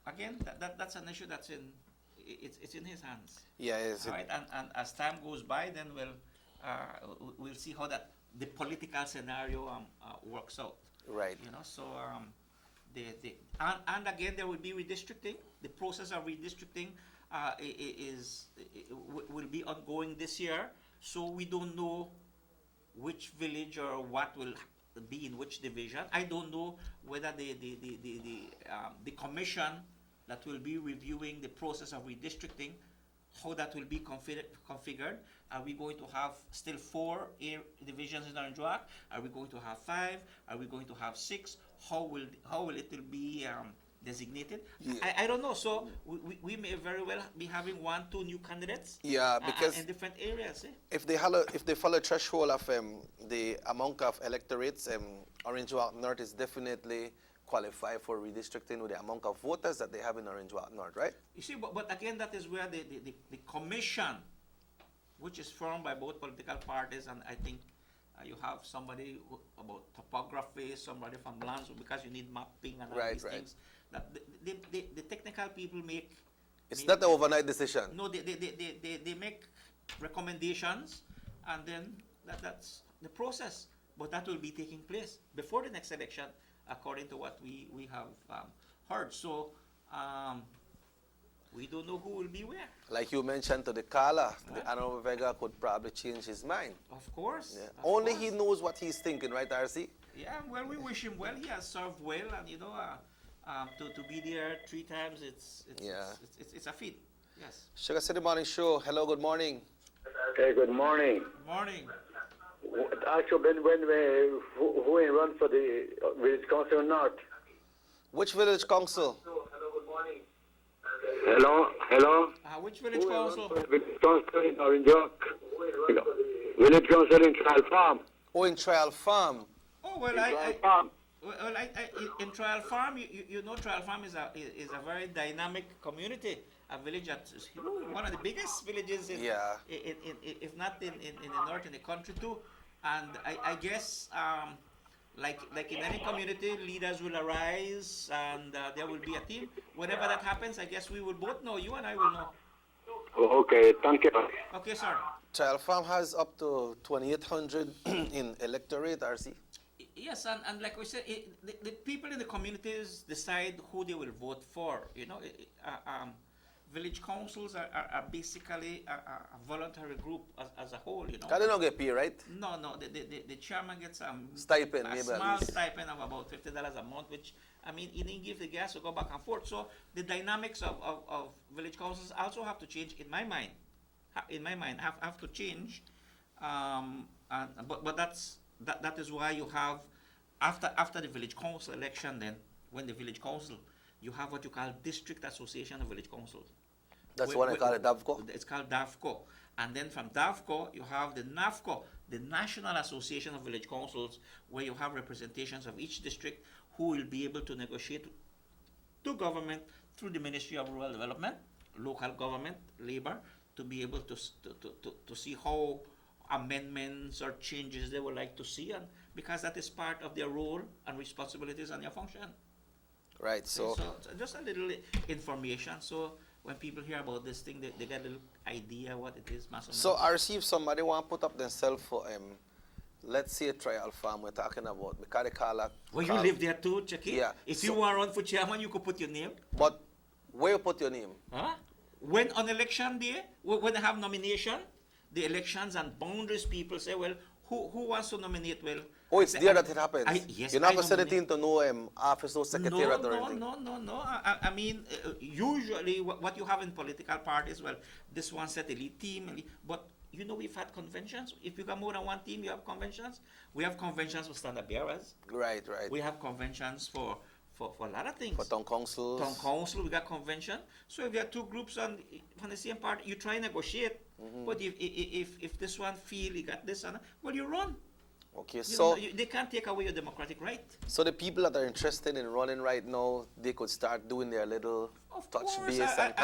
again, that's an issue that's it's in his hands. Yeah, yes. Right, and as time goes by, then we'll see how the political scenario works out. Right. You know, so and again there will be redistricting. The process of redistricting will be ongoing this year. So we don't know which village or what will be in which division. I don't know whether the commission that will be reviewing the process of redistricting, how that will be configured. Are we going to have still 4 divisions in Orange Walk? Are we going to have 5? Are we going to have 6? How will it be designated? Yeah. I don't know. So we may very well be having 1, 2 new candidates. Yeah, because in different areas. if they follow threshold of the amount of electorates, Orange Walk North is definitely qualified for redistricting with the amount of voters that they have in Orange Walk North, right? You see, but again, that is where the commission, which is formed by both political parties, and I think you have somebody about topography, somebody from lands, because you need mapping and all these things. That the technical people make. It's not an overnight decision. No, they make recommendations, and then that's the process. But that will be taking place before the next election, according to what we have heard. So we don't know who will be where. Like you mentioned to the caller, the Honorable Vega could probably change his mind. Of course. Yeah. Only he knows what he's thinking, right, RC? Yeah, well, we wish him well. He has served well, and you know, to be there 3 times, it's a feat. Yes. Sugar City Morning Show. Hello, good morning. Hey, good morning. Good morning. Actually, who run for the village council north? Which village council? Hello. Which village council? Village council in Orange Walk. Village council in Trial Farm. Oh, in Trial Farm. Oh well, in Trial Farm, you know, Trial Farm is a very dynamic community. A village that is one of the biggest villages if not in the north in the country too. And I guess like in any community, leaders will arise and there will be a team. Whenever that happens, I guess we will both know. You and I will know. Okay, thank you. Okay, sir. Trial Farm has up to 2,800 in electorate, RC. Yes, and like we said, the people in the communities decide who they will vote for. You know, village councils are basically a voluntary group as a whole, you know. They don't get paid, right? No, the chairman gets stipend, a small stipend of about $50 a month, which, I mean, he didn't give the gas to go back and forth. So the dynamics of village councils also have to change, in my mind. Have to change. But that is why you have, after the village council election, then, when the village council, you have what you call District Association of Village Councils. That's what I call it, DAVCO? It's called DAVCO. And then from DAVCO, you have the NAVCO, the National Association of Village Councils, where you have representations of each district who will be able to negotiate to government through the Ministry of Rural Development, local government, labor, to be able to see how amendments or changes they would like to see, and because that is part of their role and responsibilities and their function. Right. So just a little information. So when people hear about this thing, they get a little idea what it is. So RC, if somebody want to put up themselves for let's say a trial farm we're talking about, because they call that. Well, you live there too, Chucky. Yeah. If you want to run for chairman, you could put your name. But where you put your name? Huh? When on election day, when they have nomination, the elections and boundaries, people say, well, who wants to nominate? Well, oh, it's there that it happens. Yes, you're not going to send it in to no office, no secretariat or anything. No. I mean, usually what you have in political parties, well, this one set elite team, but you know, we've had conventions. If you got more than one team, you have conventions. We have conventions for standard bearers. Right. We have conventions for a lot of things. For town councils. Town council, we got convention. So if there are two groups on the same party, you try and negotiate. But if this one feel he got this, well, you run. Okay, so they can't take away your democratic right. So the people that are interested in running right now, they could start doing their little touch base and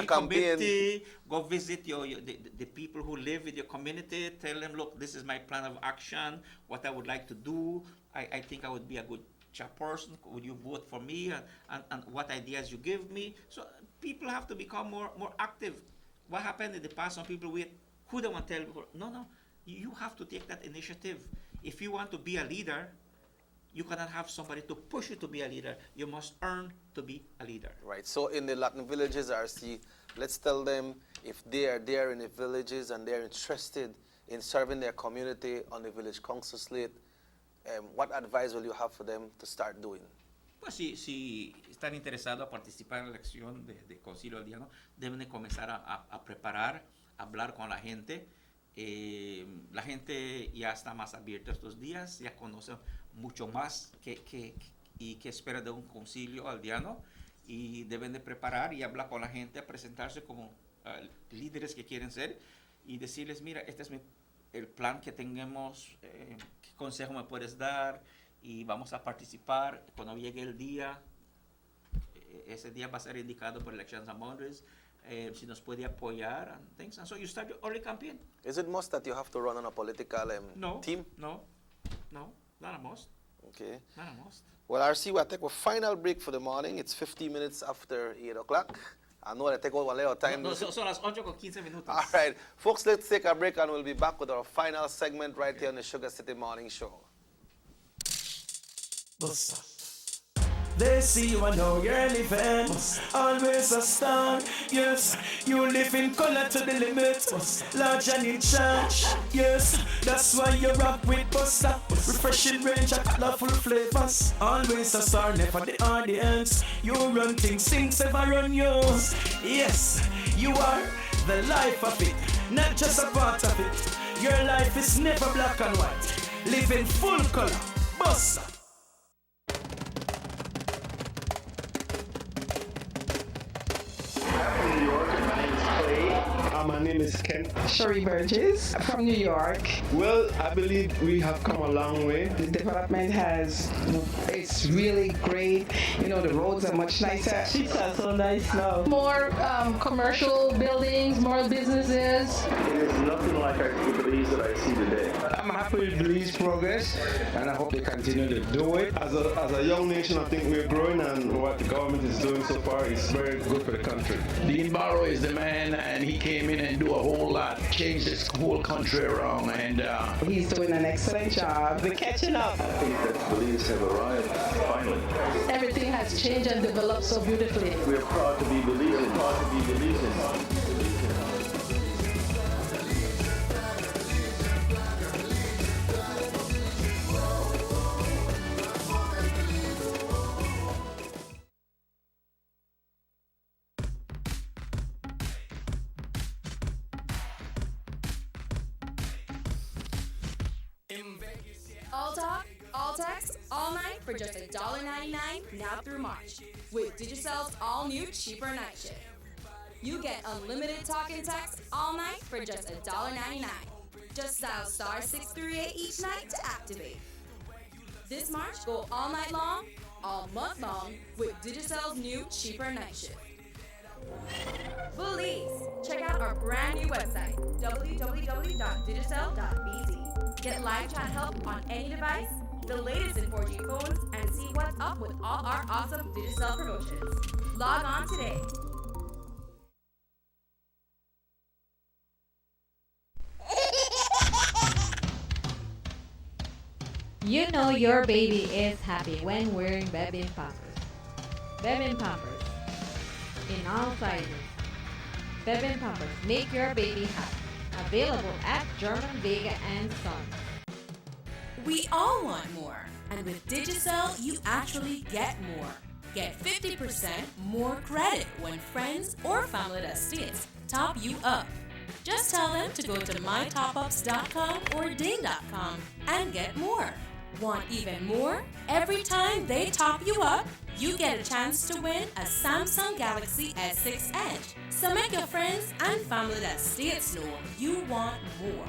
campaign. Go visit the people who live with your community. Tell them, look, this is my plan of action. What I would like to do. I think I would be a good chairperson. Would you vote for me? And what ideas you give me? So people have to become more active. What happened in the past? Some people wait. Who they want to tell people? No. You have to take that initiative. If you want to be a leader, you cannot have somebody to push you to be a leader. You must earn to be a leader. Right. So in the Latin villages, RC, let's tell them if they are there in the villages and they're interested in serving their community on the village council slate, what advice will you have for them to start doing? Pues si están interesados a participar en la elección de Concilio Aldeano, deben de comenzar a preparar, a hablar con la gente. La gente ya está más abierta estos días, ya conoce mucho más y que espera de un concilio aldeano, y deben de preparar y hablar con la gente, presentarse como líderes que quieren ser y decirles, mira, este es el plan que tenemos, qué consejo me puedes dar, y vamos a participar. Cuando llegue el día, ese día va a ser indicado por Elections and Boundaries. Si nos puede apoyar and things, and so you start your early campaign. Is it must that you have to run on a political team? No, not a must. Okay. Not a must. Well, RC, we'll take a final break for the morning. It's 50 minutes after 8 o'clock. I know that take all one little time. So las 8:15 minutos. All right. Folks, let's take a break and we'll be back with our final segment right here on the Sugar City Morning Show. They see you and know you're living. Always a star, yes. You live in color to the limit. Large and in charge, yes. That's why you rock with Buster. Refreshing range of colorful flavors. Always a star, never the audience. You run things ever run yours. Yes, you are the life of it, not just a part of it. Your life is never black and white. Live in full color, Buster. My name is Ken. Sherry Burgess from New York. Well, I believe we have come a long way. The development it's really great. You know, the roads are much nicer. Streets are so nice now. More commercial buildings, more businesses. It is nothing like the Belize that I see today. I'm happy with Belize progress, and I hope they continue to do it. As a young nation, I think we're growing, and what the government is doing so far is very good for the country. Dean Barrow is the man, and he came in and do a whole lot, change this whole country around, and he's doing an excellent job. We're catching up. I think that Belize have arrived finally. Everything has changed and developed so beautifully. We're proud to be Belizeans. Proud to be Belizeans. All talk, all text, all night for just $1.99 now through March. With Digicel's all-new cheaper night shift. You get unlimited talk and text all night for just $1.99. Just dial star 638 each night to activate. This March, go all night long, all month long with Digicel's new cheaper night shift. Bullies! Check out our brand new website, www.digicel.bz. Get live chat help on any device, the latest in 4G phones, and see what's up with all our awesome Digicel promotions. Log on today. You know your baby is happy when wearing Bebin Pampers. Bebin Pampers. In all sizes. Bebin Pampers make your baby happy. Available at German Vega and Sons. We all want more, and with Digicel, you actually get more. Get 50% more credit when friends or family that stays top you up. Just tell them to go to mytopups.com or ding.com and get more. Want even more? Every time they top you up, you get a chance to win a Samsung Galaxy S6 Edge. So make your friends and family that states know you want more.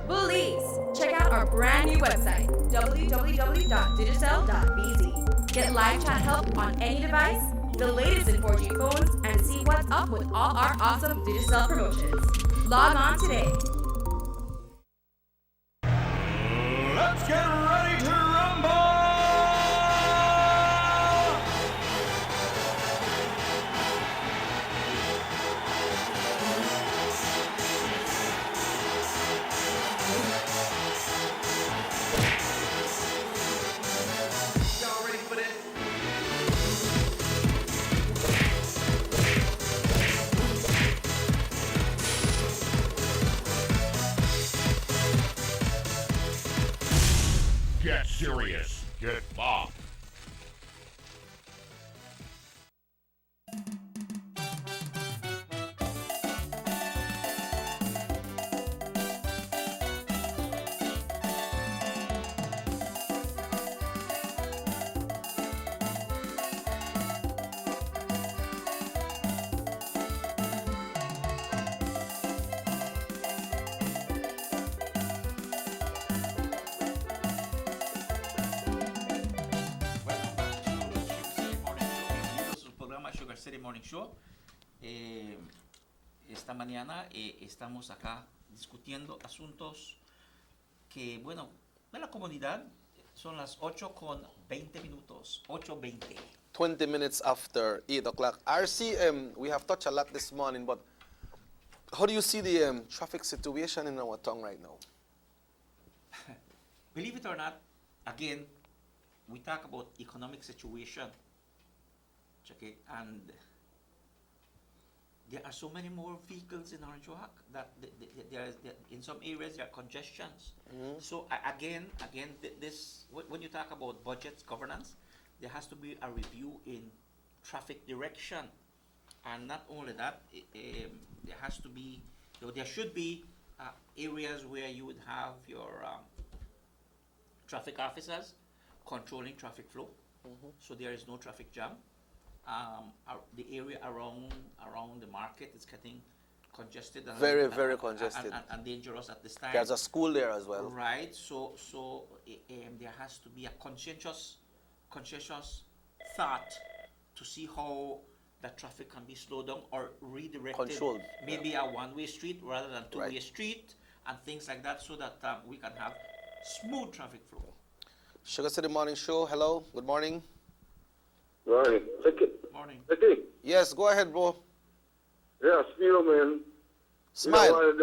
Bullies! Check out our brand new website, www.digicel.bz. Get live chat help on any device, the latest in 4G phones, and see what's up with all our awesome Digicel promotions. Log on today. Let's get ready to rumble! Y'all ready for this? Get serious. Get bopped. Sugar City Morning Show. Esta mañana estamos acá discutiendo asuntos que, bueno, de la comunidad. Son las 8:20 minutos. 8:20. 20 minutes after 8 o'clock. RC, we have touched a lot this morning, but how do you see the traffic situation in our town right now? Believe it or not, again, we talk about economic situation. Okay, and there are so many more vehicles in Orange Walk that in some areas there are congestions. So again, this when you talk about budgets governance, there has to be a review in traffic direction, and not only that, there has to be, there should be areas where you would have your traffic officers controlling traffic flow, so there is no traffic jam. The area around the market is getting congested. And Very congested. And dangerous at this time. There's a school there as well. Right. So there has to be a conscientious thought to see how the traffic can be slowed down or redirected. Controlled. Maybe a one-way street rather than two-way street and things like that, so that we can have smooth traffic flow. Sugar City Morning Show. Hello. Good morning. Morning. Morning. Yes, go ahead, bro. Yeah, Spiro, man. Smile.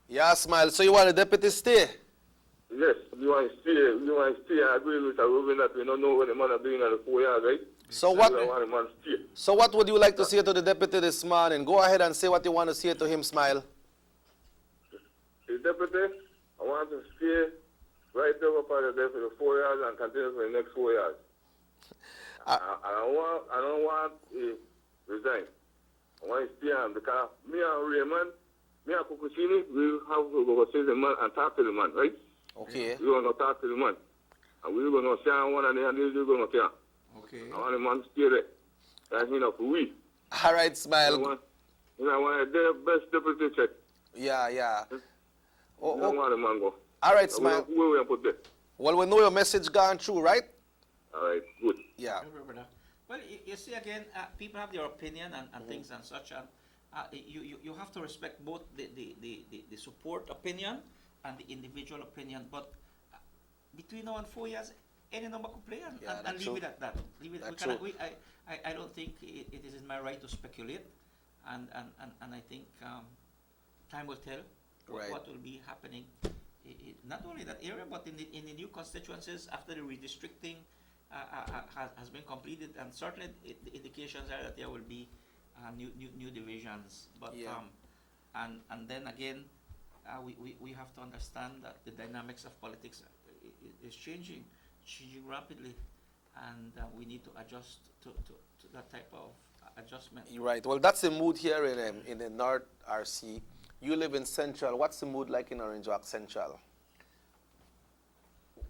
Yeah, Smile. So you want the deputy stay? Yes, we want to stay. We want to stay. I agree with Ruben that we don't know what the man are doing at the 4 years, right? So what would you like to say to the deputy this morning? Go ahead and say what you want to say to him, Smile. The deputy, I want to stay right over part of there for the 4 years and continue for the next 4 years. I don't want to resign. I want to stay on because me and Raymond, me and Kukushini, we have to go see the man and talk to the man, right? Okay. We're going to talk to the man. And we're going to share one and the other, we're going to share. Okay. I want the man to stay there. That's enough for we. All right, Smile. I want the best deputy check. Yeah. I don't want the man go. All right, Smile. Where we put that? Well, we know your message gone through, right? All right, good. Yeah. Well, you see again, people have their opinion and things and such, and you have to respect both the support opinion and the individual opinion. But between now and 4 years, any number could play and leave it at that. Leave it. I don't think it is in my right to speculate, and I think time will tell what will be happening. Not only that area, but in the new constituencies after the redistricting has been completed, and certainly the indications are that there will be new divisions. But and then again, we have to understand that the dynamics of politics is changing rapidly, and we need to adjust to that type of adjustment. Right. Well, that's the mood here in the North RC. You live in Central. What's the mood like in Orange Walk Central?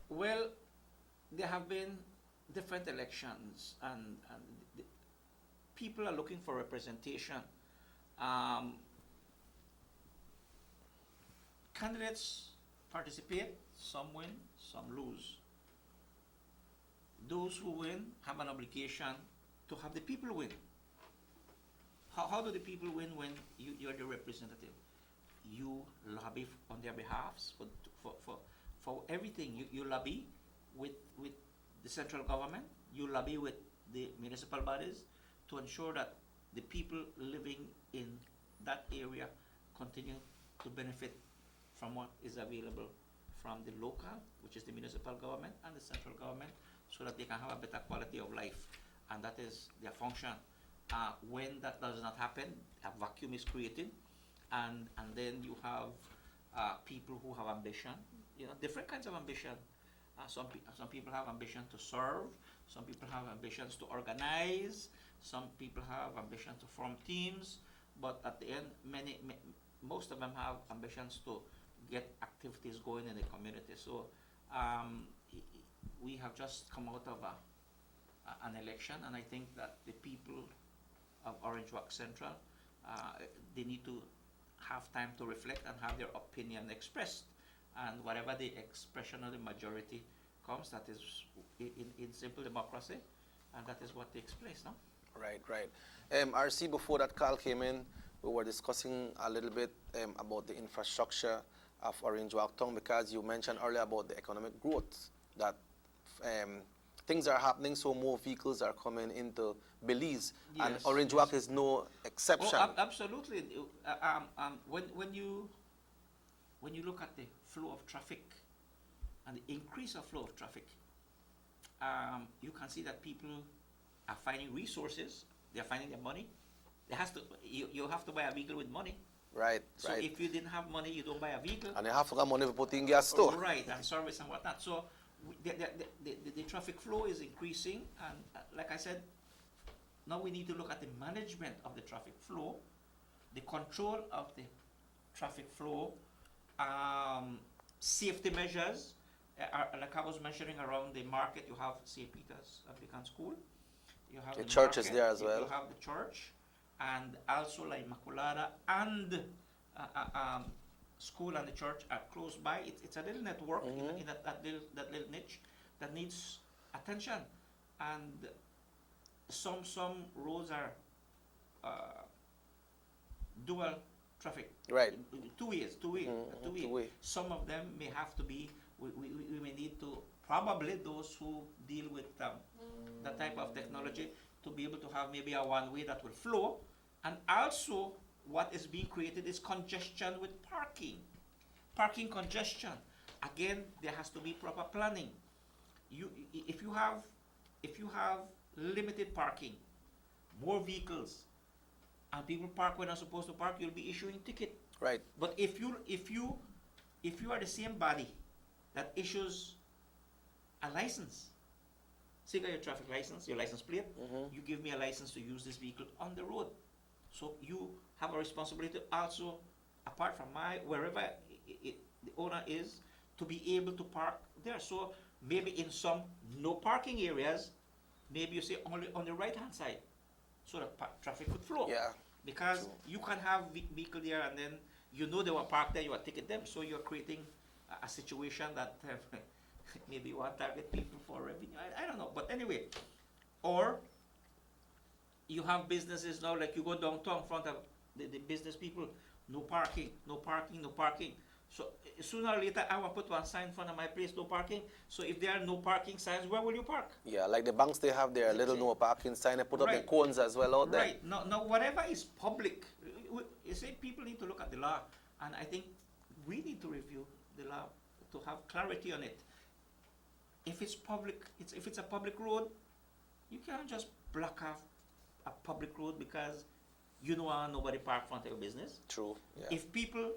Well, there have been different elections, and people are looking for representation. Candidates participate, some win, some lose. Those who win have an obligation to have the people win. How do the people win when you're the representative? You lobby on their behalves for everything. You lobby with the central government, you lobby with the municipal bodies to ensure that the people living in that area continue to benefit from what is available from the local, which is the municipal government, and the central government, so that they can have a better quality of life. And that is their function. When that does not happen, a vacuum is created, and then you have people who have ambition, different kinds of ambition. Some people have ambition to serve, some people have ambitions to organize, some people have ambition to form teams, but at the end, most of them have ambitions to get activities going in the community. So we have just come out of an election, and I think that the people of Orange Walk Central, they need to have time to reflect and have their opinion expressed. And whatever the expression of the majority comes, that is in simple democracy, and that is what takes place now. Right. RC, before that call came in, we were discussing a little bit about the infrastructure of Orange Walk Town, because you mentioned earlier about the economic growth, that things are happening, so more vehicles are coming into Belize, and Orange Walk is no exception. Oh, absolutely. When you look at the flow of traffic and the increase of flow of traffic, you can see that people are finding resources. They are finding their money. You have to buy a vehicle with money. Right. So if you didn't have money, you don't buy a vehicle. And you have to have money to put in gas too. Right, and service and whatnot. So the traffic flow is increasing, and like I said, now we need to look at the management of the traffic flow, the control of the traffic flow, safety measures. Like I was mentioning, around the market, you have St. Peter's Anglican School. You have the church is there as well. You have the church, and also La Immaculada and school and the church are close by. It's a little network in that little niche that needs attention, and some roads are dual traffic. Right. Two ways. Some of them may have to be. We may need to, probably those who deal with that type of technology, to be able to have maybe a one-way that will flow. And also, what is being created is congestion with parking congestion. Again, there has to be proper planning. If you have limited parking, more vehicles, and people park when they're supposed to park, you'll be issuing ticket. Right. But if you are the same body that issues a license, say you got your traffic license, your license plate, you give me a license to use this vehicle on the road. So you have a responsibility also, apart from wherever the owner is, to be able to park there. So maybe in some no parking areas, maybe you say only on the right hand side, so that traffic could flow. Yeah. Because you can have vehicle there, and then they were parked there, you are ticket them, so you're creating a situation that maybe you want to target people for revenue. I don't know. But anyway, or you have businesses now, like you go downtown in front of the business people, no parking, no parking, no parking. So sooner or later, I will put one sign in front of my place, no parking. So if there are no parking signs, where will you park? Yeah, like the banks, they have their little no parking sign. They put up the Right. cones as well out there. Right. Now, whatever is public, you say people need to look at the law, and I think we need to review the law to have clarity on it. If it's public, if it's a public road, you can't just block off a public road because you don't want nobody park in front of your business. True. Yeah.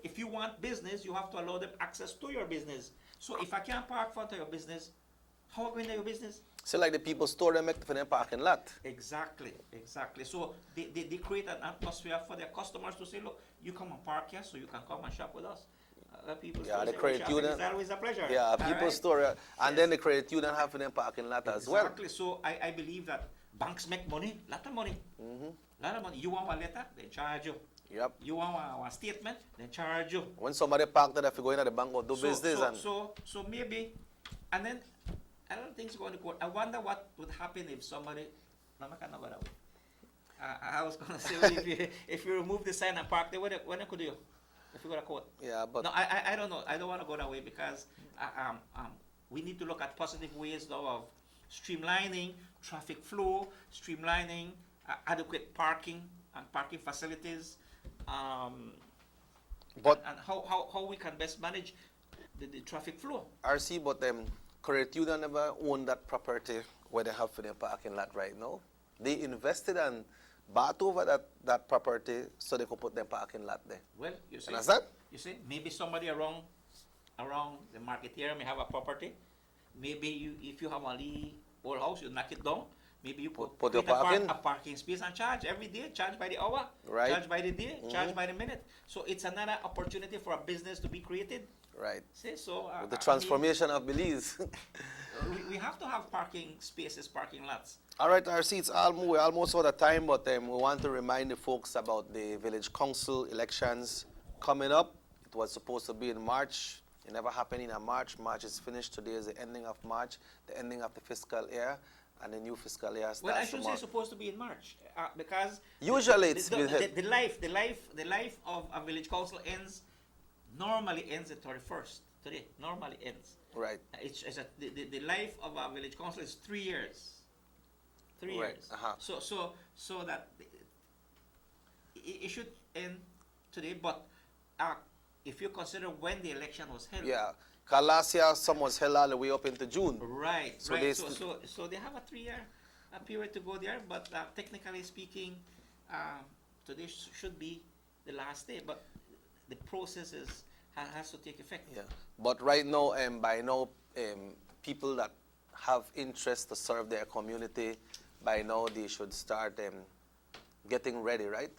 If you want business, you have to allow them access to your business. So if I can't park in front of your business, how am I going to your business? So like the people store them for their parking lot. Exactly. So they create an atmosphere for their customers to say, look, you come and park here so you can come and shop with us. People Yeah, still the say, credit shopping union. is always a pleasure. Yeah, All people right? store, and then the credit union have in their parking lot as well. Exactly. So I believe that banks make money, lot of money. Lot of money. You want one letter, they charge you. Yep. You want one statement, they charge you. When somebody park there, if you go into the bank or do business and So maybe, and then I don't think it's going to court. I wonder what would happen if somebody. No, I can't go that way. I was going to say if you remove the sign and park there, what could you? If you go to court. Yeah, but No, I don't know. I don't want to go that way because we need to look at positive ways now of streamlining traffic flow, streamlining adequate parking and parking facilities, but and how we can best manage the traffic flow. RC, but credit union never own that property where they have for their parking lot right now. They invested and bought over that property so they could put their parking lot there. Well, you see, Understand? you see, maybe somebody around the market area may have a property. Maybe if you have a little old house, you knock it down. Maybe you put your parking. a parking space and charge every day, charge by the hour, Right. charge by the day, charge by the minute. So it's another opportunity for a business to be created. Right. See, so With the transformation of Belize. we have to have parking spaces, parking lots. All right, RC, we're almost out of time, but we want to remind the folks about the village council elections coming up. It was supposed to be in March. It never happened in March. March is finished. Today is the ending of March, the ending of the fiscal year, and the new fiscal year starts Well, I should say tomorrow. it's supposed to be in March because Usually it's the life of a village council normally ends at 31st. Today normally ends. Right. The life of a village council is 3 years. 3 Right. years. So that it should end today. But if you consider when the election was held. Yeah. Because last year, some was held all the way up into June. Right. So right. they So they have a 3-year period to go there. But technically speaking, today should be the last day. But the process has to take effect. Yeah. But right now, by now, people that have interest to serve their community, by now they should start getting ready, right?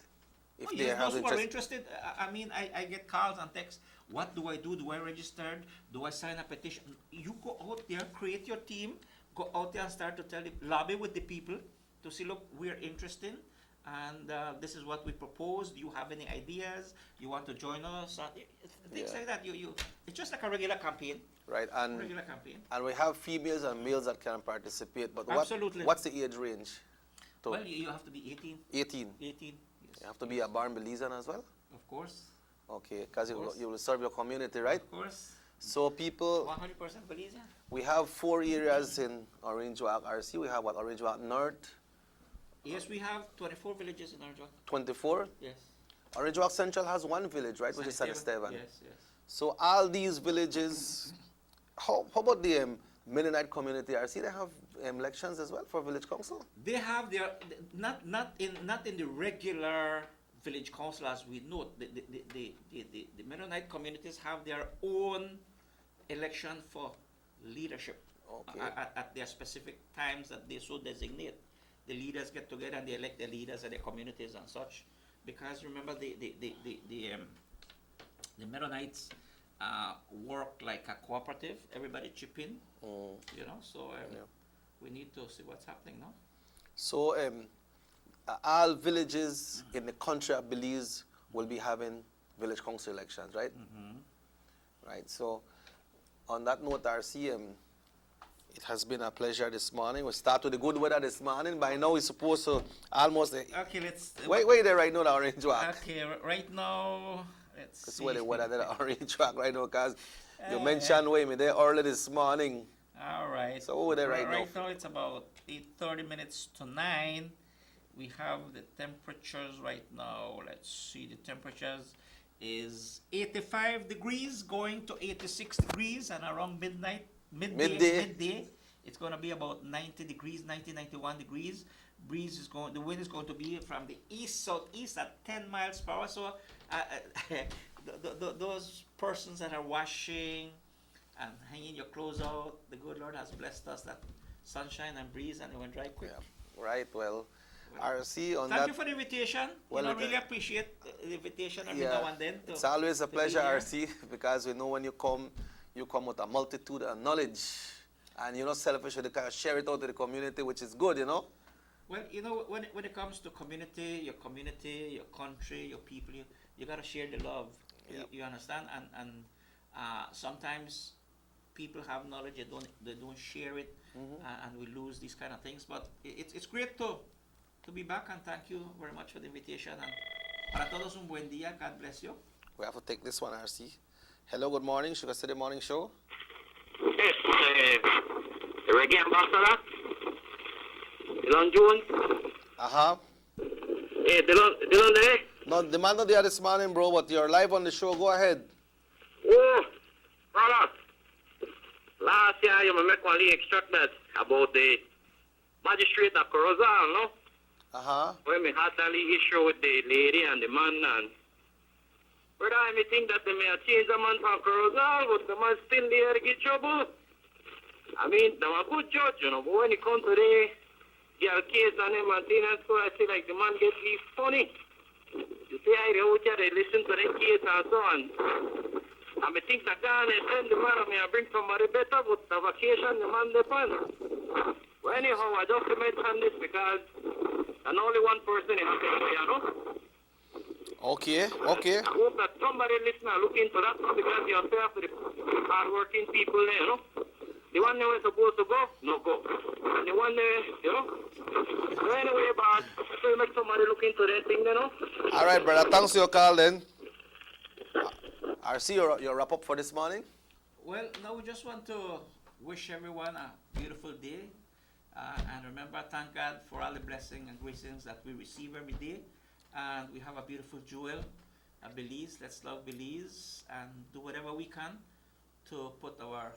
If Oh, they yes, have those who are interested, I mean, I get calls and texts. What do I do? Do I register? Do I sign a petition? You go out there, create your team, go out there and start to lobby with the people to see, look, we're interested, and this is what we propose. Do you have any ideas? You want to join us? Things like that. It's just like a regular campaign. Right, and Regular campaign. and we have females and males that can participate. But Absolutely. what's the age range? Well, you have to be 18. 18. 18. You have to be a born Belizean as well. Of course. Okay, because course. you will serve your community, right? Of course. So people, 100% Belizean. we have 4 areas in Orange Walk RC. We have Orange Walk North, Yes, we have 24 villages in Arjun. 24. Yes. Orange Walk Central has 1 village, right, which is San Esteban. Yes, yes. So all these villages, how about the Mennonite community RC? They have elections as well for village council? They have their not in the regular village council as we know. The Mennonite communities have their own election for leadership. Okay. At their specific times that they so designate. The leaders get together and they elect the leaders of their communities and such. Because remember the Mennonites work like a cooperative. Everybody chip in. You know, so we need to see what's happening now. So all villages in the country of Belize will be having village council elections, right? Right. So on that note, RC, It has been a pleasure this morning. We start with the good weather this morning. By now, we're supposed to almost. Okay, let's. Wait there right now, the orange track. Okay, right now, let's It's see. where the weather, the orange track right now, because you mentioned way me there early this morning. All right. So over there right now. Right now, it's about 8:30 minutes to 9. We have the temperatures right now. Let's see, the temperatures is 85 degrees going to 86 degrees, and around midday, it's going to be about 90 degrees, 91 degrees. The wind is going to be from the east southeast at 10 miles per hour. So those persons that are washing and hanging your clothes out, the good Lord has blessed us that sunshine and breeze, and it went dry quick. Yeah. Right, well, RC on Thank that. you for the invitation. Well, I really appreciate the invitation every yeah, now and then. It's always a to be pleasure, here. RC, because we know when you come with a multitude of knowledge. And you're not selfish, you kind of share it out to the community, which is good, you know? Well, you know, when it comes to community, your country, your people, you got to share the love. Yep. You understand? And sometimes people have knowledge, they don't share it, and we lose these kind of things. But it's great to be back, and thank you very much for the invitation. And para todos un buen día. God bless you. We have to take this one, RC. Hello, good morning. Sugar City Morning Show. Yes, the reggae ambassador, Dylan Jones. Uh-huh. Hey, Dylan there? No, the man not there this morning, bro, but you're live on the show. Go ahead. Oh, brother. Last year, you make one extract that about the magistrate of Corozal, no? Uh-huh. When we had that issue with the lady and the man, and brother, I may think that they may have changed the man from Corozal, but the man still there to get trouble. I mean, they're a good judge, you know, but when it comes to the girl case and the maintenance, so I feel like the man gets really funny. You see, I out here, they listen to the case and so on. I may think that God and send the man, I may bring somebody better, but the vacation, the man depends. Well, anyhow, I just mention this because and only one person is happy, you know? Okay. I hope that somebody listener look into that because you're fair for the hard-working people there, you know? The one that was supposed to go, no go. And the one there, you know? So anyway, but so make somebody look into that thing, you know? All right, brother. Thanks for your call, then. RC, your wrap up for this morning? Well, now we just want to wish everyone a beautiful day. And remember, thank God for all the blessings and blessings that we receive every day. And we have a beautiful jewel, Belize. Let's love Belize and do whatever we can to put our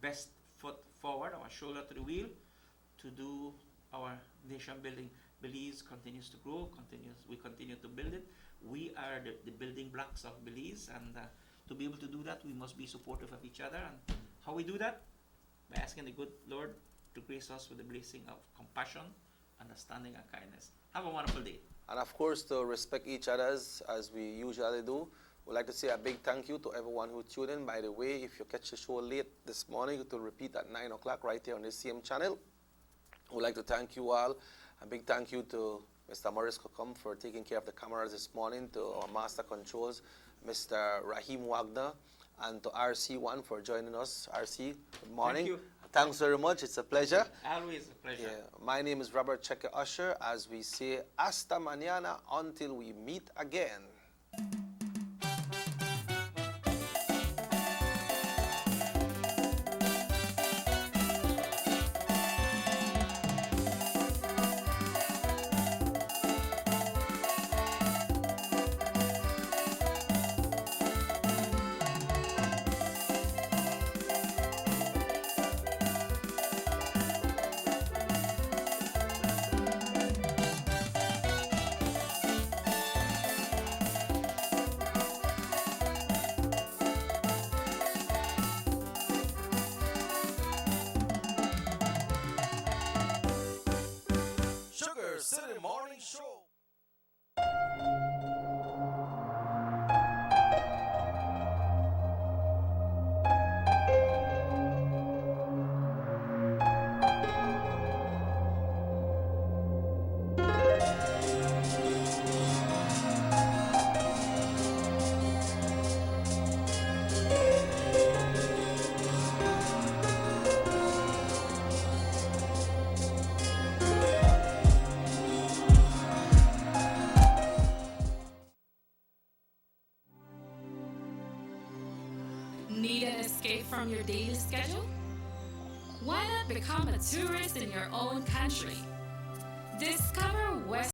best foot forward, our shoulder to the wheel, to do our nation building. Belize continues to grow, we continue to build it. We are the building blocks of Belize, and to be able to do that, we must be supportive of each other. And how we do that? By asking the good Lord to grace us with the blessing of compassion, understanding, and kindness. Have a wonderful day. And of course, to respect each other as we usually do. We'd like to say a big thank you to everyone who tuned in. By the way, if you catch the show late this morning, it will repeat at 9 o'clock right here on the same channel. We'd like to thank you all. A big thank you to Mr. Maurice Kokum for taking care of the cameras this morning, to our master controls, Mr. Rahim Wagner, and to RC1 for joining us. RC, good morning. Thank you. Thanks very much. It's a pleasure. Always a pleasure. Yeah. My name is Robert Checker Usher. As we say, hasta mañana, until we meet again. City Morning Show. Need an escape from your daily schedule? Why not become a tourist in your own country? Discover West